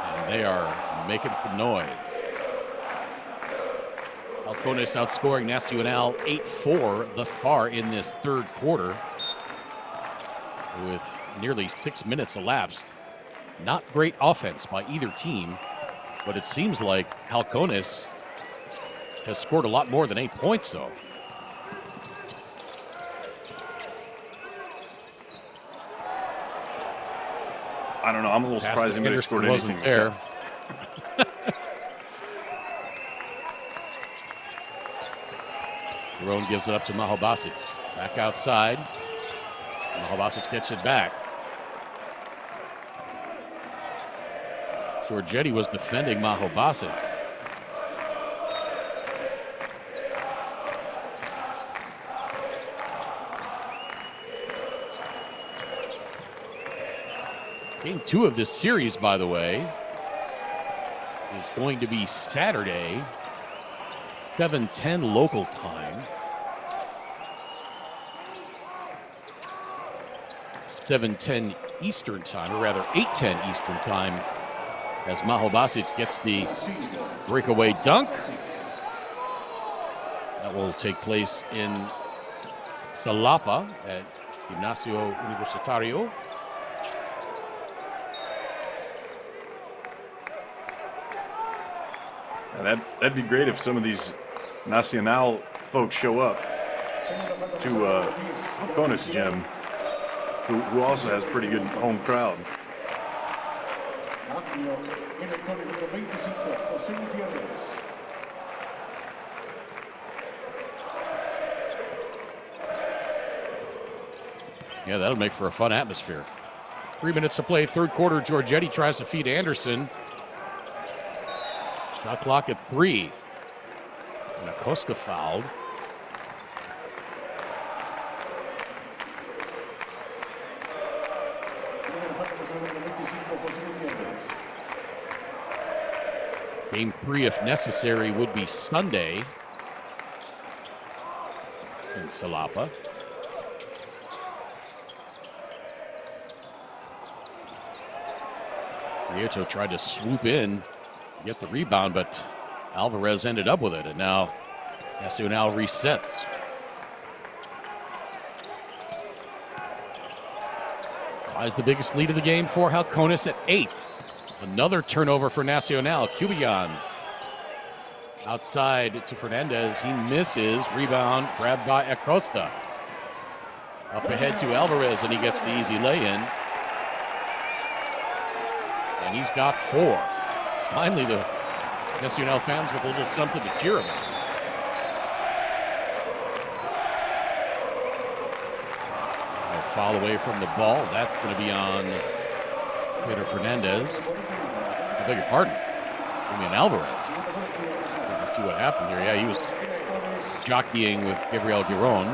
And they are making some noise. Halcones outscoring Nacional 8-4 thus far in this third quarter with nearly 6 minutes elapsed. Not great offense by either team, but it seems like Halcones has scored a lot more than 8 points, though. I don't know. I'm a little surprised anybody scored anything there. Jerome gives it up to Maho Basic. Back outside. Maho Basic gets it back. Giorgetti was defending Maho Basic. Game 2 of this series, by the way, is going to be Saturday, 7:10 local time. 7:10 Eastern time, or rather 8:10 Eastern time, as Maho Basic gets the breakaway dunk. That will take place in Xalapa at Gimnasio Universitario. That'd be great if some of these Nacional folks show up to Halcones Gym, who also has pretty good home crowd. Yeah, that'll make for a fun atmosphere. 3 minutes to play, third quarter. Giorgetti tries to feed Anderson. Shot clock at 3. And Acosta fouled. Game 3, if necessary, would be Sunday in Xalapa. Prieto tried to swoop in, get the rebound, but Alvarez ended up with it, and now Nacional resets. Ties the biggest lead of the game for Halcones at 8. Another turnover for Nacional. Cubian outside to Fernandez. He misses. Rebound grabbed by Acosta. Up ahead to Alvarez, and he gets the easy lay-in. And he's got 4. Finally, the Nacional fans with a little something to cheer about. A foul away from the ball. That's going to be on Pedro Fernandez. I beg your pardon. I mean, Alvarez. Let's see what happened here. Yeah, he was jockeying with Gabriel Giron.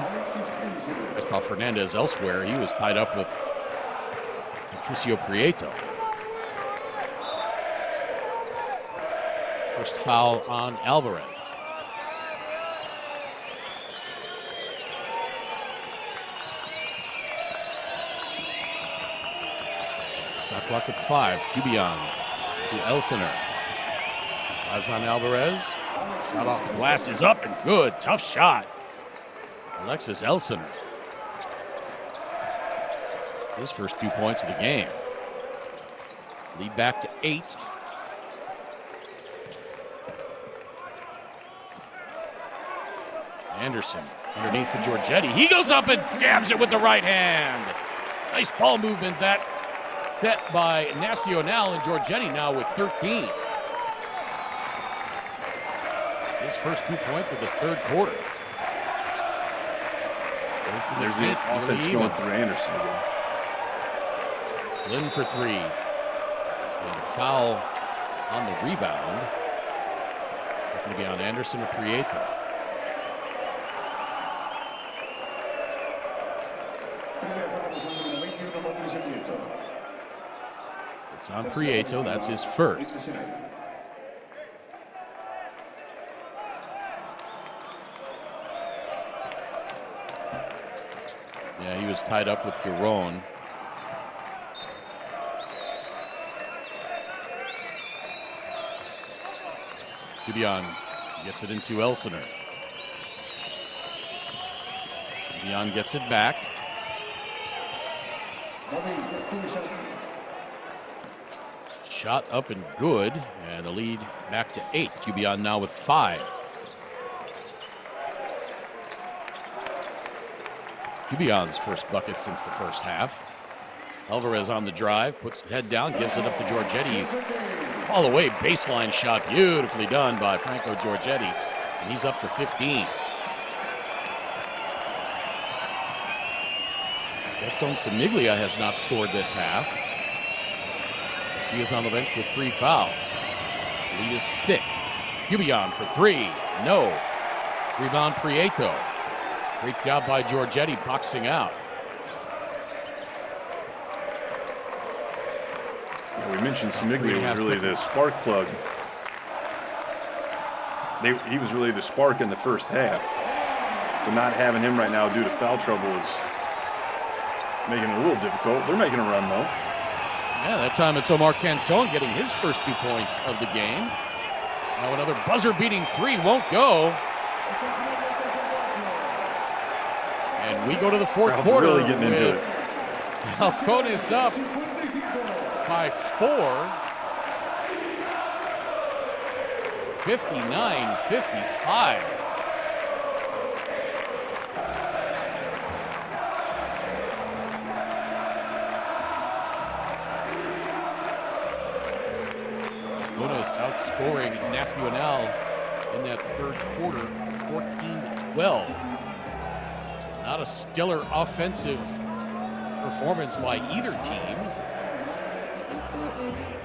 I saw Fernandez elsewhere. He was tied up with Patricio Prieto. First foul on Alvarez. Shot clock at 5. Cubian to Elsener. Drives on Alvarez. Shot off the glass is up and good. Tough shot. Alexis Elsener. His first 2 points of the game. Lead back to 8. Anderson Underneath to Giorgetti. He goes up and jabs it with the right hand. Nice ball movement that set by Nacional, and Giorgetti now with 13. His first 2 points of his third quarter. There's the offense going through Anderson again. Lynn for three. And a foul on the rebound. It's going to be on Anderson or Prieto. It's on Prieto. That's his first. Yeah, he was tied up with Giron. Gideon gets it into Elsener. Gideon gets it back. Shot up and good, and the lead back to 8. Gideon now with 5. Gideon's first bucket since the first half. Alvarez on the drive, puts the head down, gives it up to Giorgetti. All the way, baseline shot, beautifully done by Franco Giorgetti. And he's up for 15. Gaston Semiglia has not scored this half. He is on the bench with 3 fouls. Lead is stick. Gideon for 3, no. Rebound Prieto. Great job by Giorgetti boxing out. Yeah, we mentioned Semiglia was really the spark plug. He was really the spark in the first half. So not having him right now due to foul trouble is making it a little difficult. They're making a run, though. Yeah, that time it's Omar Canton getting his first 2 points of the game. Now another buzzer-beating 3 won't go. And we go to the fourth quarter. Really getting into it. Halcones up by 4. 59-55. Halcones outscoring Nacional in that third quarter, 14-12. Not a stellar offensive performance by either team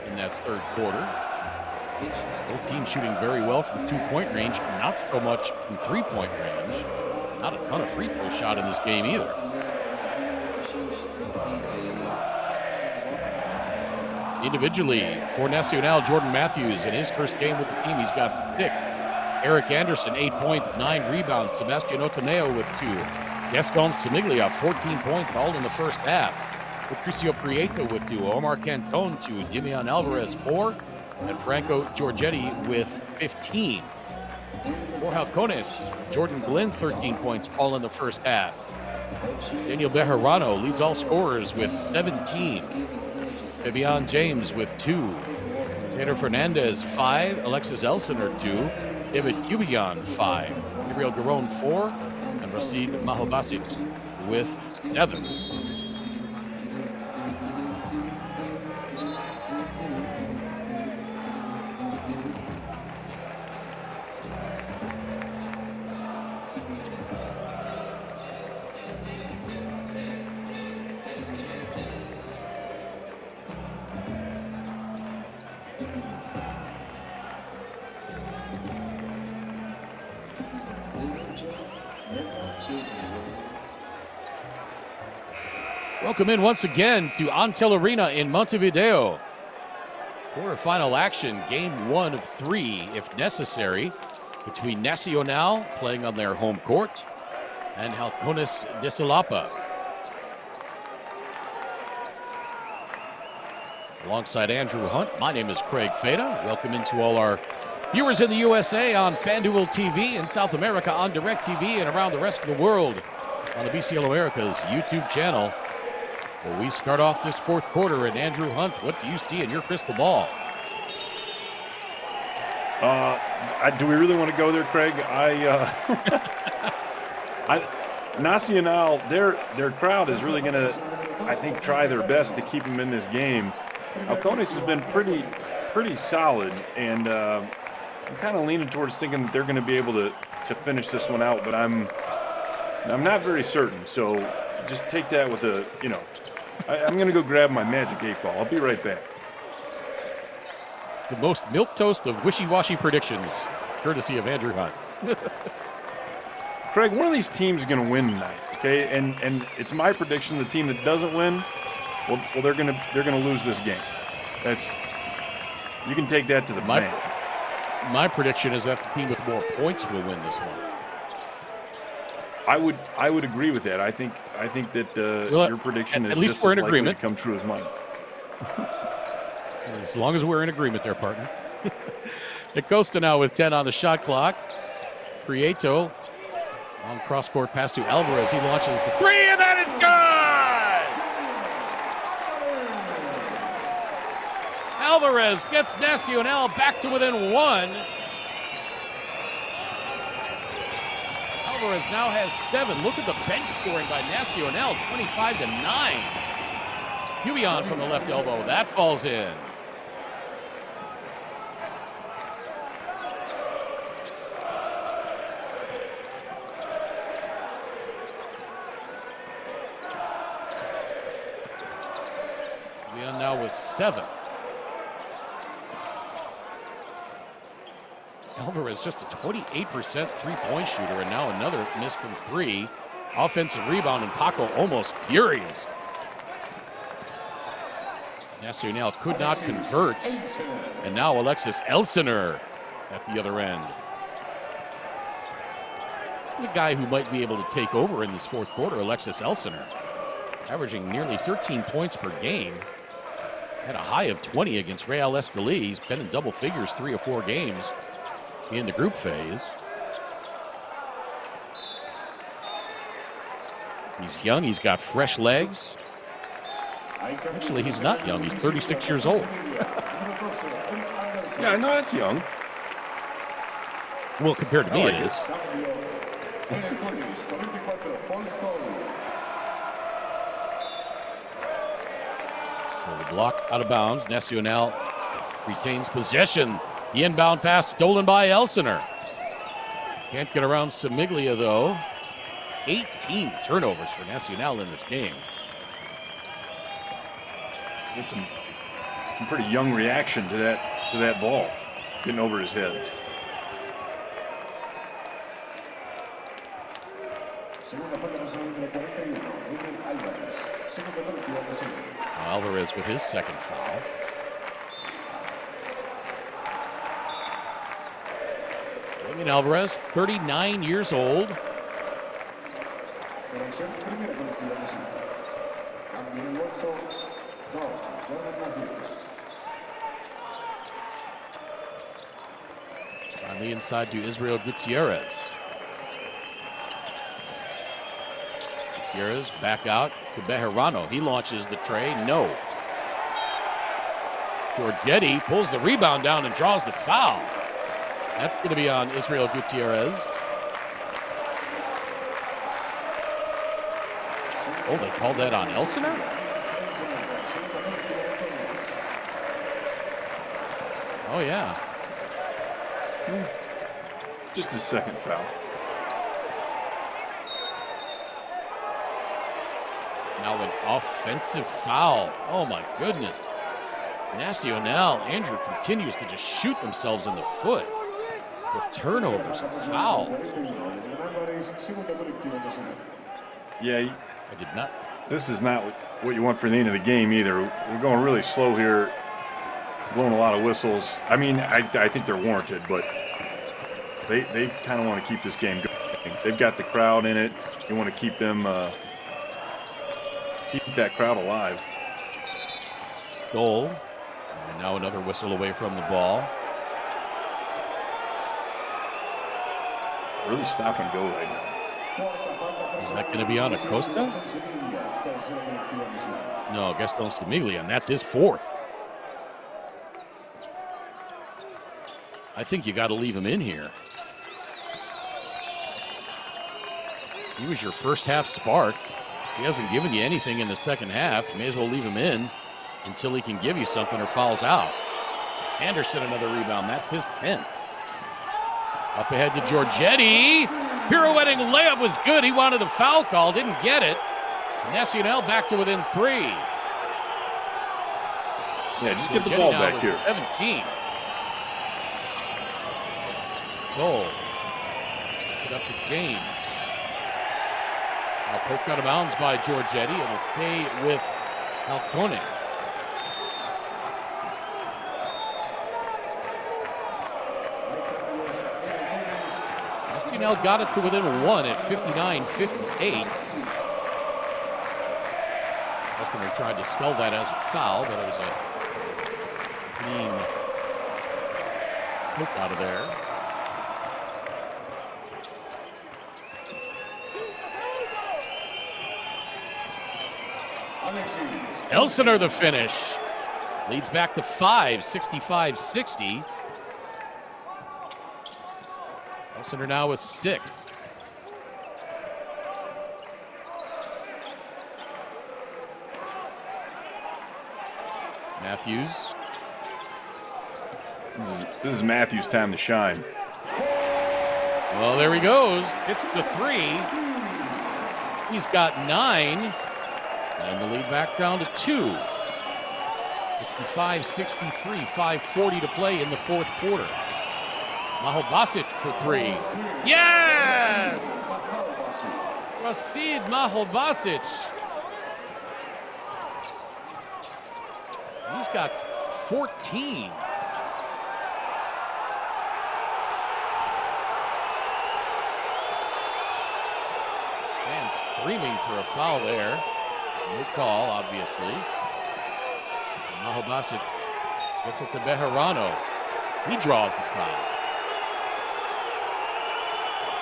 in that third quarter. Both teams shooting very well from 2-point range, not so much from 3-point range. Not a ton of free throw shot in this game either. Individually, for Nacional, Jordan Matthews, in his first game with the team, he's got 6. Eric Anderson, 8 points, 9 rebounds. Sebastian Otaneo with 2. Gaston Semiglia, 14 points, all in the first half. Patricio Prieto with 2. Omar Canton, 2. Dimian Alvarez, 4. And Franco Giorgetti with 15. For Halcones, Jordan Glenn, 13 points, all in the first half. Daniel Bejarano leads all scorers with 17. Fabian James with 2. Taylor Fernandez, 5. Alexis Elsener, 2. David Cubion, 5. Gabriel Giron, 4. And Rashid Mahobasic with 7. Welcome in once again to Antel Arena in Montevideo. Quarterfinal action, game 1 of 3, if necessary, between Nacional, playing on their home court, and Halcones de Xalapa. Alongside Andrew Hunt, my name is Craig Feda. Welcome into all our viewers in the USA on FanDuel TV, in South America on DirecTV, and around the rest of the world on the BCL America's YouTube channel. Well, we start off this fourth quarter, and Andrew Hunt, what do you see in your crystal ball? Do we really want to go there, Craig? Nacional, their crowd is really going to, I think, try their best to keep them in this game. Halcones has been pretty solid, and I'm kind of leaning towards thinking that they're going to be able to finish this one out, but I'm not very certain. So just take that with a, I'm going to go grab my magic 8-ball. I'll be right back. The most milquetoast of wishy-washy predictions, courtesy of Andrew Hunt. Craig, one of these teams is going to win tonight, okay? And it's my prediction the team that doesn't win, well they're going to lose this game. You can take that to the bank. My prediction is that the team with more points will win this one. I would agree with that. I think that your prediction is at least just we're as in likely agreement to come true as mine. As long as we're in agreement there, partner. Acosta now with 10 on the shot clock. Prieto on cross-court pass to Alvarez. He launches the three, and that is good! Alvarez gets Nacional back to within one. Alvarez now has 7. Look at the bench scoring by Nacional, 25-9. Hubion from the left elbow. That falls in. Hubion now with 7. Alvarez just a 28% three-point shooter, and now another miss from 3. Offensive rebound, and Paco almost furious. Nacional could not convert, and now Alexis Elsener at the other end. This is a guy who might be able to take over in this fourth quarter, Alexis Elsener, averaging nearly 13 points per game. Had a high of 20 against Real Escalí. He's been in double figures 3 or 4 games in the group phase. He's young, he's got fresh legs. Actually, he's not young, he's 36 years old. Yeah, no, that's young. Well, compared to me, it is. So the block out of bounds. Nacional retains possession. The inbound pass stolen by Elsener. Can't get around Semiglia, though. 18 turnovers for Nacional in this game. It's some pretty young reaction to that ball getting over his head. Alvarez with his second foul. Julian Alvarez, 39 years old. On the inside to Israel Gutierrez. Gutierrez back out to Bejarano. He launches the tray. No. Giorgetti pulls the rebound down and draws the foul. That's going to be on Israel Gutierrez. Oh, they called that on Elsener? Oh, yeah. Just a second foul. Now an offensive foul. Oh, my goodness. Nacional, Andrew continues to just shoot themselves in the foot with turnovers and fouls. Yeah, I did not. This is not what you want for the end of the game either. We're going really slow here, blowing a lot of whistles. I mean, I think they're warranted, but they kind of want to keep this game going. They've got the crowd in it. You want to keep them, keep that crowd alive. Goal. And now another whistle away from the ball. Really stop and go right now. Is that going to be on Acosta? No, Gaston Semiglia, and that's his 4th. I think you got to leave him in here. He was your first half spark. He hasn't given you anything in the second half. May as well leave him in until he can give you something or fouls out. Anderson, another rebound. That's his 10th. Up ahead to Giorgetti. Pirouetting layup was good. He wanted a foul call, didn't get it. Nacional back to within 3. Yeah, just get the ball back here. 17. Goal. Put up to James. Now poked out of bounds by Giorgetti. It will stay with Halcones. Nacional got it to within 1 at 59-58. Customer tried to sell that as a foul, but it was a clean poke out of there. Elsener the finish. Leads back to 5, 65-60. Elsener now with 6. Matthews. This is Matthews' time to shine. Well, there he goes. Hits the 3. He's got 9. And the lead back down to 2. 65-63, 5:40 to play in the fourth quarter. Maho Basic for 3. Yes! Rastid Maho Basic. He's got 14. And screaming for a foul there. No call, obviously. Maho Basic gets it to Bejarano. He draws the foul.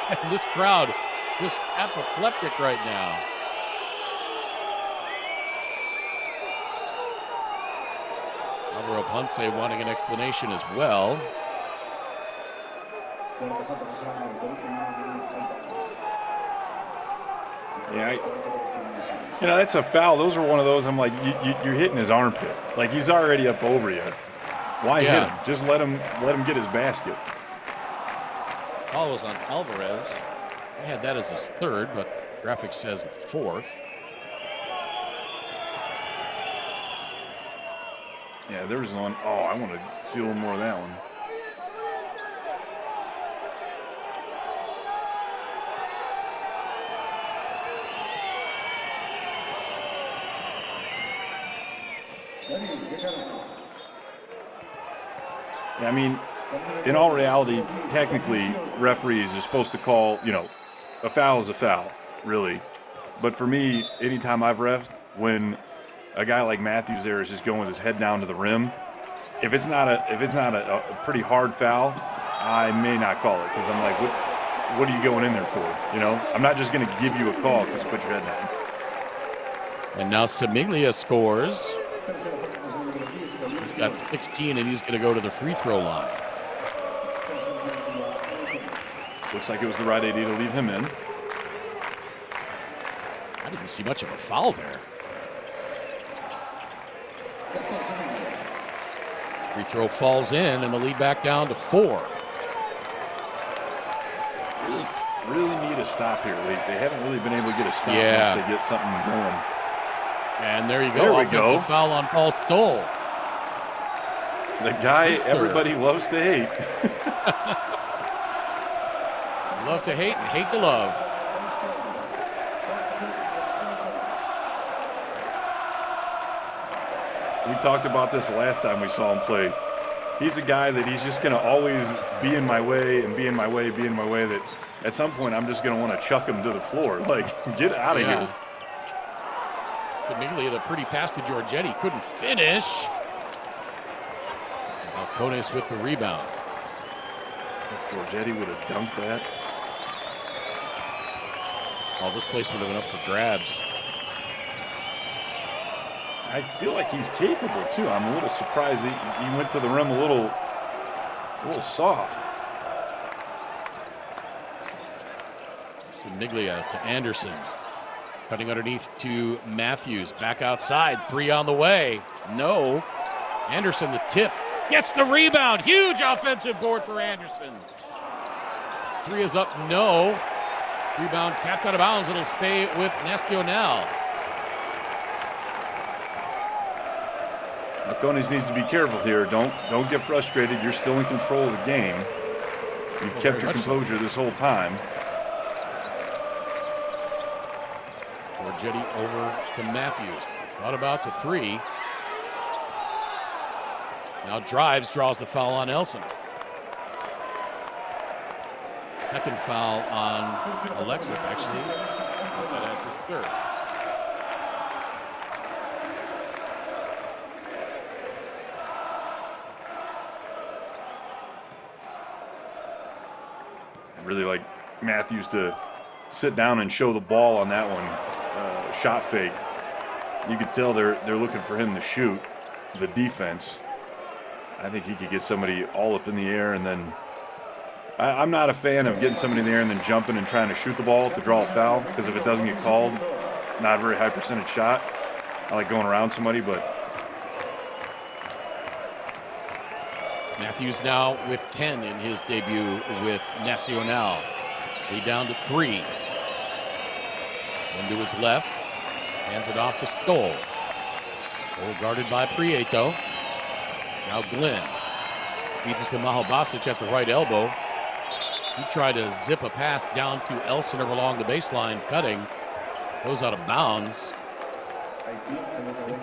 And this crowd just apoplectic right now. Alvaro Ponce wanting an explanation as well. Yeah, that's a foul. Those are one of those, I'm like, you're hitting his armpit. Like, he's already up over you. Why hit him? Just let him get his basket. Foul was on Alvarez. I had that as his 3rd, but graphics says the 4th. Yeah, there was one. Oh, I want to see a little more of that one. Yeah, I mean, in all reality, technically, referees are supposed to call, a foul is a foul, really. But for me, anytime I've reffed, when a guy like Matthews there is just going with his head down to the rim, if it's not a pretty hard foul, I may not call it, because I'm like, what are you going in there for? I'm not just going to give you a call because you put your head down. And now Semiglia scores. He's got 16, and he's going to go to the free throw line. Looks like it was the right idea to leave him in. I didn't see much of a foul there. Free throw falls in, and the lead back down to 4. Really need a stop here. They haven't really been able to get a stop once they get something going. And there you go. There we Offensive go. Foul on Paul Stoll. The guy everybody loves to hate. Love to hate and hate to love. We talked about this last time we saw him play. He's a guy that he's just going to always be in my way and be in my way, that at some point I'm just going to want to chuck him to the floor. Like, get out of here. Semiglia, the pretty pass to Giorgetti, couldn't finish. Halcones with the rebound. If Giorgetti would have dunked that. Oh, this place would have been up for grabs. I feel like he's capable, too. I'm a little surprised he went to the rim a little soft. Semiglia to Anderson. Cutting underneath to Matthews. Back outside. 3 on the way. No. Anderson, the tip. Gets the rebound. Huge offensive board for Anderson. 3 is up. No. Rebound tapped out of bounds. It'll stay with Nacional. Halcones needs to be careful here. Don't get frustrated. You're still in control of the game. You've kept your composure this whole time. Giorgetti over to Matthews. Thought about the 3. Now drives, draws the foul on Elson. Second foul on Alexis, actually. That has his 3rd. I really like Matthews to sit down and show the ball on that one. Shot fake. You could tell they're looking for him to shoot. The defense. I think he could get somebody all up in the air, and then I'm not a fan of getting somebody in the air and then jumping and trying to shoot the ball to draw a foul, because if it doesn't get called, not a very high percentage shot. I like going around somebody, but Matthews now with 10 in his debut with Nacional. Lead down to 3. Into his left. Hands it off to Stoll. Stoll guarded by Prieto. Now Glenn. Feeds it to Mahalbasic at the right elbow. He tried to zip a pass down to Elsener along the baseline, cutting. Goes out of bounds. I think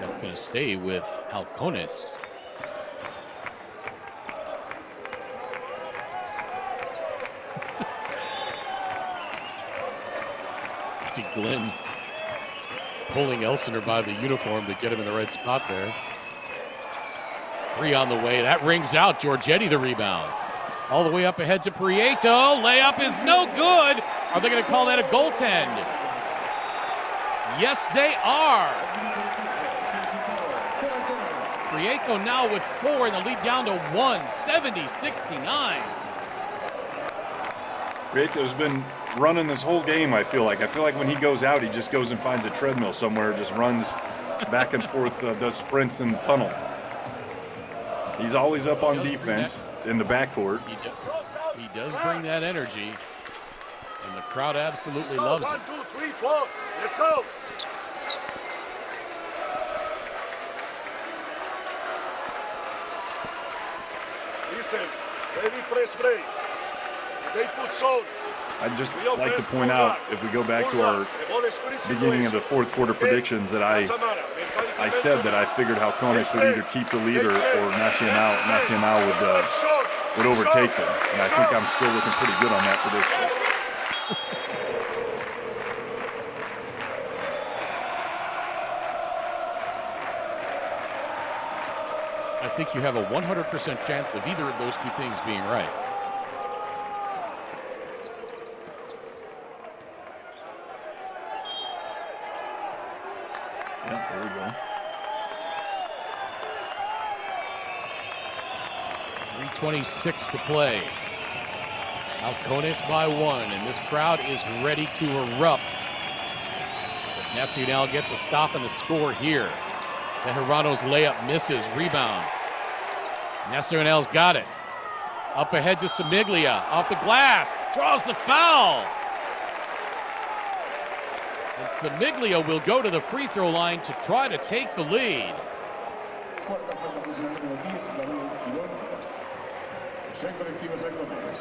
that's going to stay with Halcones. See Glenn pulling Elsener by the uniform to get him in the right spot there. 3 on the way. That rings out. Giorgetti the rebound. All the way up ahead to Prieto. Layup is no good. Are they going to call that a goaltend? Yes, they are. Prieto now with 4 and the lead down to 1. 70-69. Prieto's been running this whole game, I feel like. I feel like when he goes out, he just goes and finds a treadmill somewhere, just runs back and forth, does sprints in the tunnel. He's always up on defense in the backcourt. He does bring that energy, and the crowd absolutely loves it. 1, 2, 3, 4. Let's go. Listen, ready, press play. They put zone. I'd just like to point out, if we go back to our beginning of the 4th quarter predictions, that I said that I figured Halcones would either keep the lead or Nacional would overtake them. And I think I'm still looking pretty good on that prediction. I think you have a 100% chance of either of those 2 things being right. There we go. 3:26 to play. Halcones by 1, and this crowd is ready to erupt. But Nacional gets a stop and a score here. Teherano's layup misses. Rebound. Nacional's got it. Up ahead to Semiglia. Off the glass. Draws the foul. And Semiglia will go to the free throw line to try to take the lead.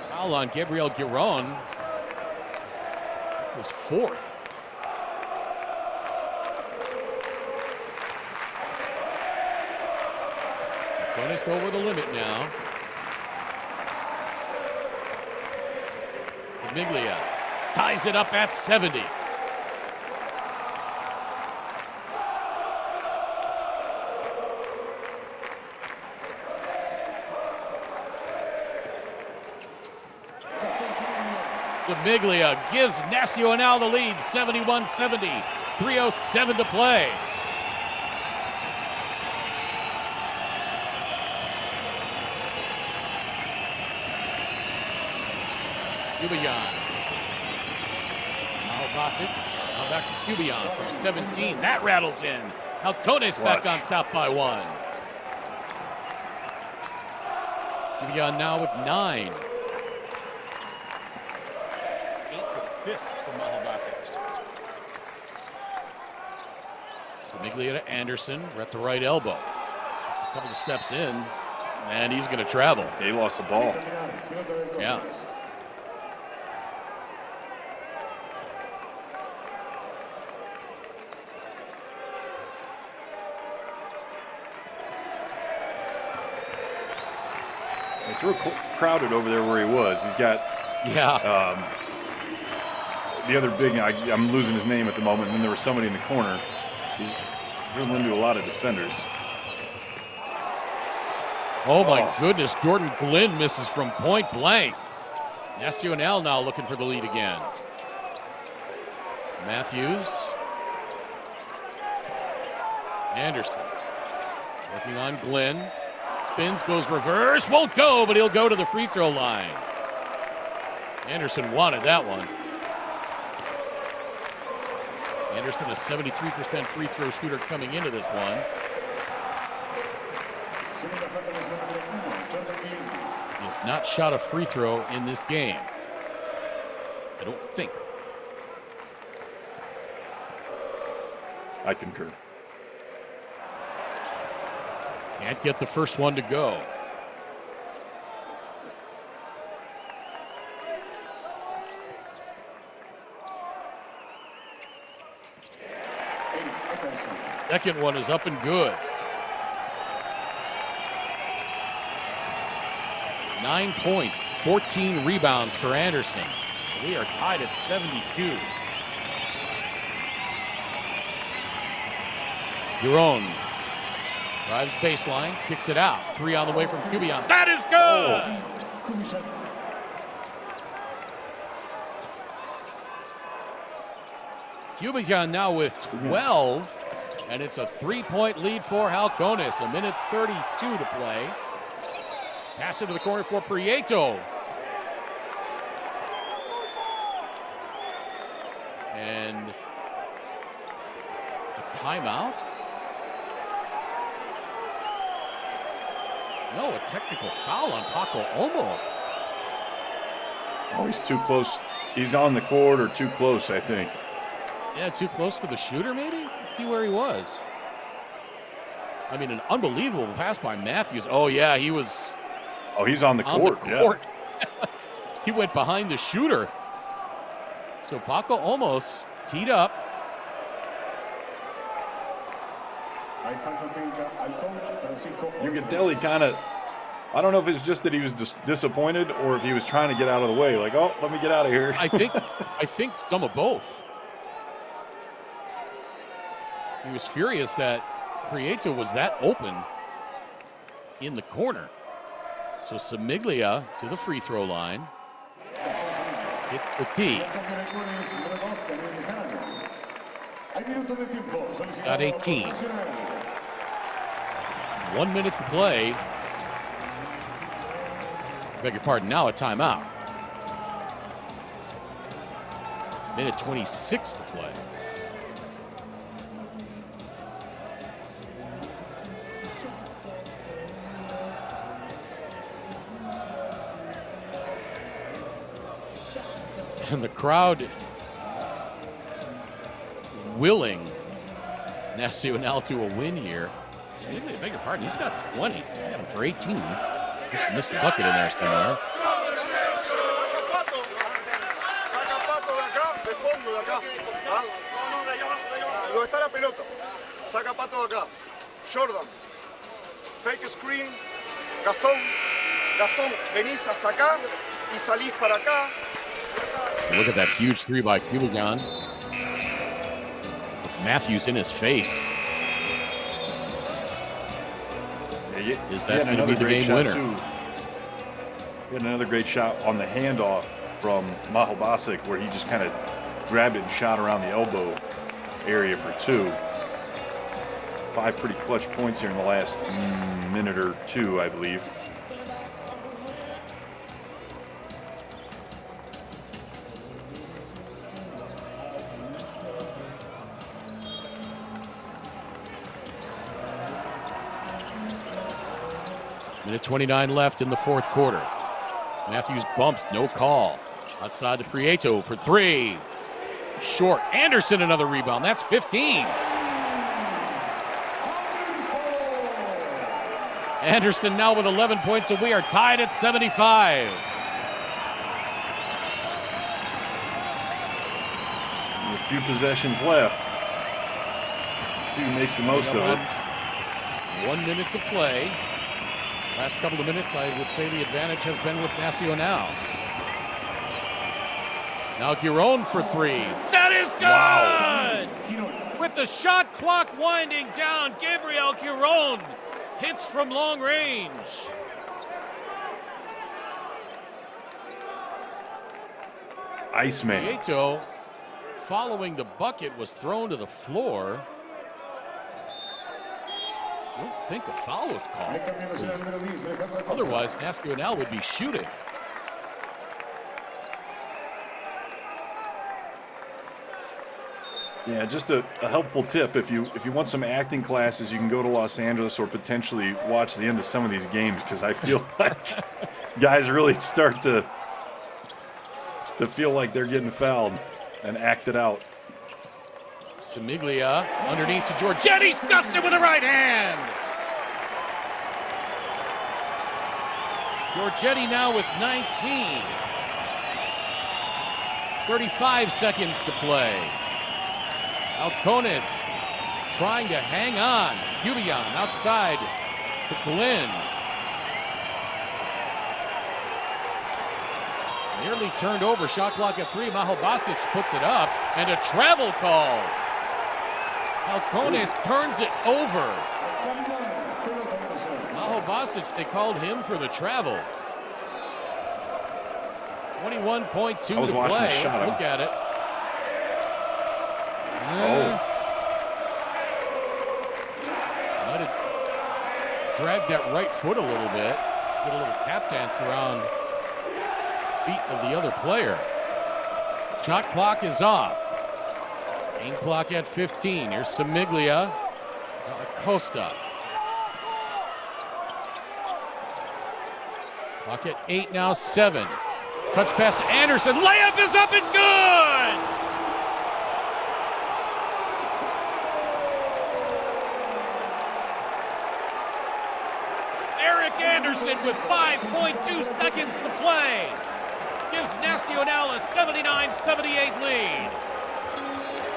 Foul on Gabriel Giron. His 4th. Halcones over the limit now. Semiglia ties it up at 70. Semiglia gives Nacional the lead, 71-70. 3:07 to play. Ubayan. Mahalbasic. Now back to Kubian from 17. That rattles in. Halcones back on top by 1. Kubian now with 9. 8 assists for Mahalbasic. Semiglia to Anderson. We're at the right elbow. It's a couple of steps in, and he's going to travel. He lost the ball. Yeah. It's real crowded over there where he was. He's got the other big, I'm losing his name at the moment, and then there was somebody in the corner. He's dribbling into a lot of defenders. Oh my goodness, Jordan Glynn misses from point blank. Nacional now looking for the lead again. Matthews. Anderson working on Glynn. Spins, goes reverse, won't go, but he'll go to the free throw line. Anderson wanted that one. Anderson, a 73% free throw shooter coming into this one. He has not shot a free throw in this game. I don't think. I concur. Can't get the first one to go. Second one is up and good. 9 points, 14 rebounds for Anderson. We are tied at 72. Giron drives baseline, kicks it out. 3 on the way from Kubian. That is good! Kubian now with 12, and it's a 3-point lead for Halcones. 1:32 to play. Pass into the corner for Prieto. And a timeout. No, a technical foul on Paco almost. Oh, he's too close. He's on the court or too close, I think. Yeah, too close to the shooter, maybe? Let's see where he was. I mean, an unbelievable pass by Matthews. Oh, yeah, he was... Oh, he's on the court. Yeah. He went behind the shooter. So Paco almost teed up. You could tell he kind of, I don't know if it's just that he was disappointed or if he was trying to get out of the way. Like, oh, let me get out of here. I think some of both. He was furious that Prieto was that open in the corner. So Semiglia to the free throw line. Hits the tee. Got 18. 1 minute to play. Beg your pardon, now a timeout. 1:26 to play. And the crowd willing Nacional to a win here. I beg your pardon, he's got 20. I got him for 18. Just missed a bucket in there somewhere. Donde está la pelota. Saca Pato de acá. Jordan. Fake screen. Gastón. Gastón, venís hasta acá y salís para acá. Look at that huge 3 by Kubian. Matthews in his face. Is that going to be the game winner? He had another great shot on the handoff from Mahalbasic where he just kind of grabbed it and shot around the elbow area for 2. 5 pretty clutch points here in the last minute or 2, I believe. Minute 29 left in the fourth quarter. Matthews bumps, no call. Outside to Prieto for three. Short. Anderson, another rebound. That's 15. Anderson now with 11 points, and we are tied at 75. A few possessions left. Stu makes the most of it. 1 minute to play. Last couple of minutes, I would say the advantage has been with Nacional. Now Giron for three. That is good! Wow. With the shot clock winding down, Gabriel Giron hits from long range. Iceman. Prieto, following the bucket, was thrown to the floor. I don't think a foul was called. Otherwise, Nacional would be shooting. Yeah, just a helpful tip. If you want some acting classes, you can go to Los Angeles or potentially watch the end of some of these games, because I feel like guys really start to feel like they're getting fouled and act it out. Semiglia underneath to Giorgetti, stuffs it with the right hand. Giorgetti now with 19. 35 seconds to play. Halcones trying to hang on. Julian outside to Glenn. Nearly turned over. Shot clock at 3. Maho Basic puts it up, and a travel call. Halcones turns it over. Maho Basic, they called him for the travel. 21.2 to play. Let's look at it. Might have dragged that right foot a little bit. Did a little tap dance around feet of the other player. Shot clock is off. Game clock at 15. Here's Semiglia. Acosta. Clock at 8 now, 7. Touch pass to Anderson. Layup is up and good! Anderson with 5.2 seconds to play gives Nacional a 79-78 lead.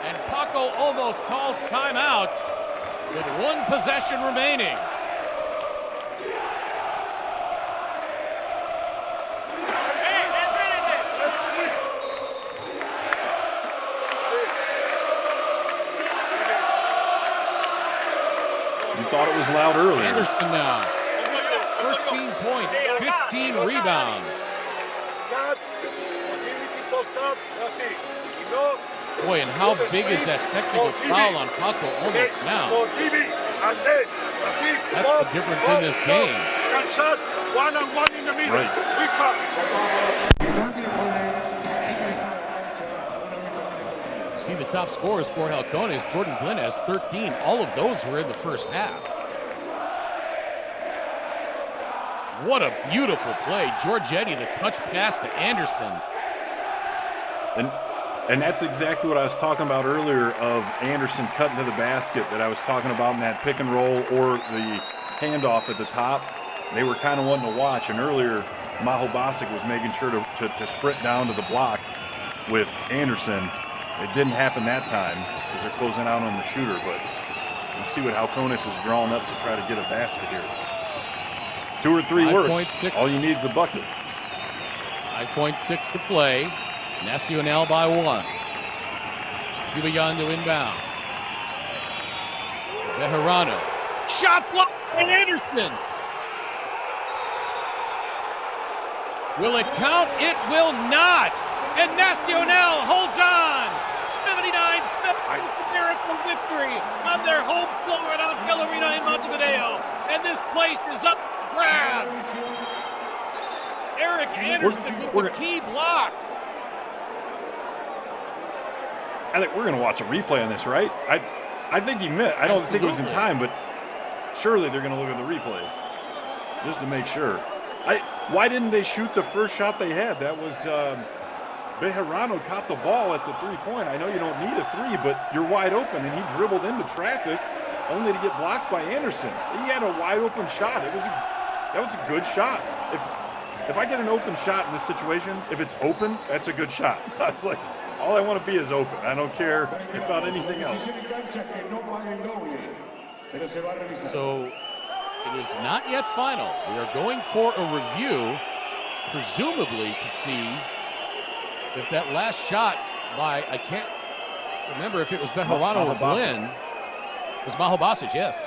And Paco almost calls timeout with 1 possession remaining. You thought it was loud earlier. Anderson now. 13 points, 15 rebounds. Boy, and how big is that technical foul on Paco almost now? That's the difference in this game. One-on-one in the middle. Right. See the top scorers for Halcones. Jordan Glenn has 13. All of those were in the first half. What a beautiful play. Giorgetti, the touch pass to Anderson. And that's exactly what I was talking about earlier, of Anderson cutting to the basket, that I was talking about in that pick and roll or the handoff at the top. They were kind of wanting to watch, and earlier Maho Basic was making sure to sprint down to the block with Anderson. It didn't happen that time because they're closing out on the shooter, but you see what Halcones is drawing up to try to get a basket here. 2 or 3 works. All you need is a bucket. 5.6 to play. Nacional by 1. Julian to inbound. Bejarano. Shot block by Anderson. Will it count? It will not. And Nacional holds on. 79-7 miracle victory on their home floor at Montevideo Arena in Montevideo. And this place is up for grabs. Eric Anderson with the key block. I think we're going to watch a replay on this, right? I think he meant. I don't think it was in time, but surely they're going to look at the replay. just to make sure. Why didn't they shoot the first shot they had? That was Bejarano caught the ball at the three-point. I know you don't need a three, but you're wide open, and he dribbled into traffic only to get blocked by Anderson. He had a wide open shot. That was a good shot. If I get an open shot in this situation, if it's open, that's a good shot. It's like, all I want to be is open. I don't care about anything else. So it is not yet final. We are going for a review, presumably to see if that last shot by, I can't remember if it was Bejarano or Glenn. It was Maho Basic, yes.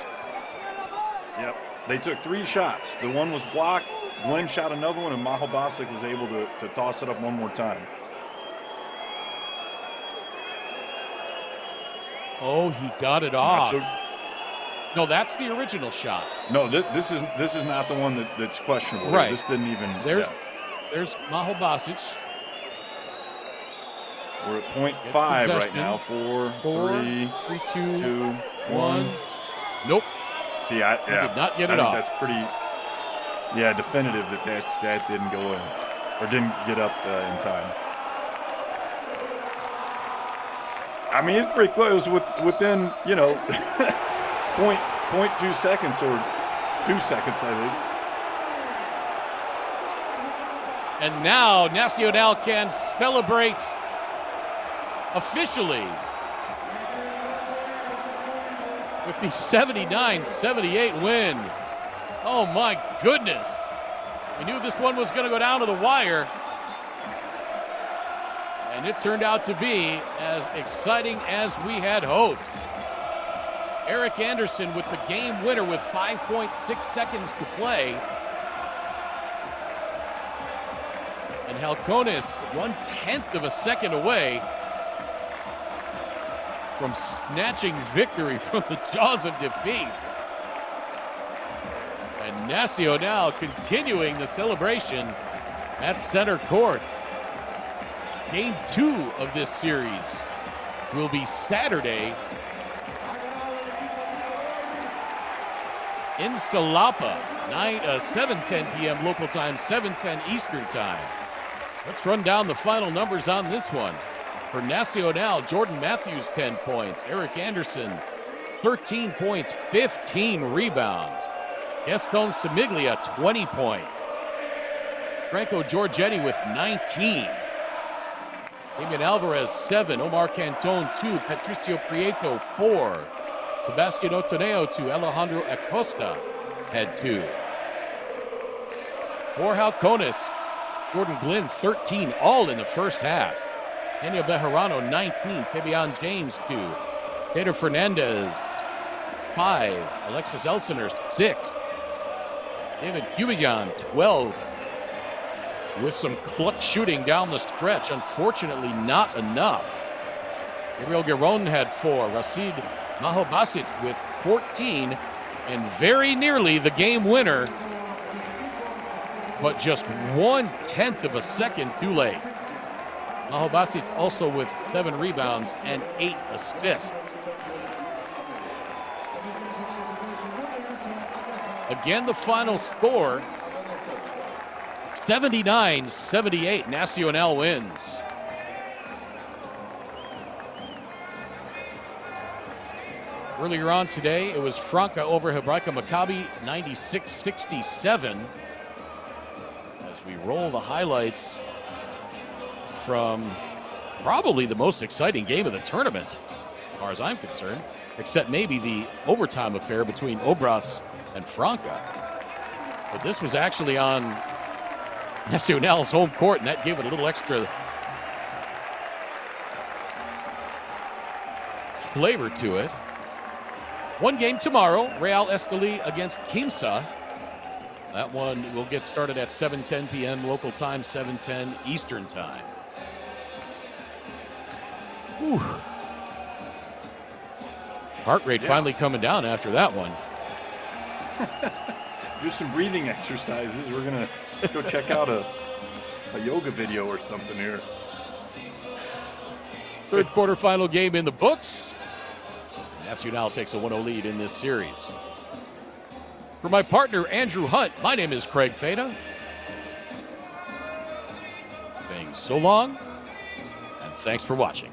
Yep. They took 3 shots. The one was blocked. Glenn shot another one, and Maho Basic was able to toss it up one more time. Oh, he got it off. No, that's the original shot. No, this is not the one that's questionable. Right. This didn't even. There's Maho Basic. We're at .5 right now. 4, 3, 2, 1. Nope. See, He did not get it off. That's pretty, definitive that didn't go in, or didn't get up in time. I mean, it's pretty close. Within, .2 seconds or 2 seconds, I think. And now Nacional can celebrate officially with the 79-78 win. Oh my goodness. We knew this one was going to go down to the wire. And it turned out to be as exciting as we had hoped. Eric Anderson with the game winner with 5.6 seconds to play. And Halcones 1/10 of a second away from snatching victory from the jaws of defeat. And Nacional continuing the celebration at center court. Game 2 of this series will be Saturday in Xalapa, 7:10 p.m. local time, 7:10 Eastern time. Let's run down the final numbers on this one. For Nacional, Jordan Matthews, 10 points. Eric Anderson, 13 points, 15 rebounds. Gaston Semiglia, 20 points. Franco Giorgetti with 19. Damian Alvarez, 7. Omar Canton, 2. Patricio Prieto, 4. Sebastian Otoneo, 2. Alejandro Acosta had 2. For Halcones, Jordan Glenn, 13, all in the first half. Daniel Bejarano, 19. Fabian James, 2. Tater Fernandez, 5. Alexis Elsener, 6. David Cubillan, 12. With some clutch shooting down the stretch. Unfortunately, not enough. Gabriel Giron had 4. Rashid Maho Basic with 14. And very nearly the game winner, but just 1/10 of a second too late. Maho Basic also with 7 rebounds and 8 assists. Again, the final score, 79-78. Nacional wins. Earlier on today, it was Franca over Hebraica Maccabi, 96-67. As we roll the highlights from probably the most exciting game of the tournament, as far as I'm concerned, except maybe the overtime affair between Obras and Franca. But this was actually on Nacional's home court, and that gave it a little extra flavor to it. One game tomorrow, Real Estelí against Quimsa. That one will get started at 7:10 p.m. local time, 7:10 Eastern time. Whew. Heart rate finally coming down after that one. Do some breathing exercises. We're going to go check out a yoga video or something here. Third quarterfinal game in the books. Nacional takes a 1-0 lead in this series. For my partner, Andrew Hunt, my name is Craig Feda. Saying so long, and thanks for watching.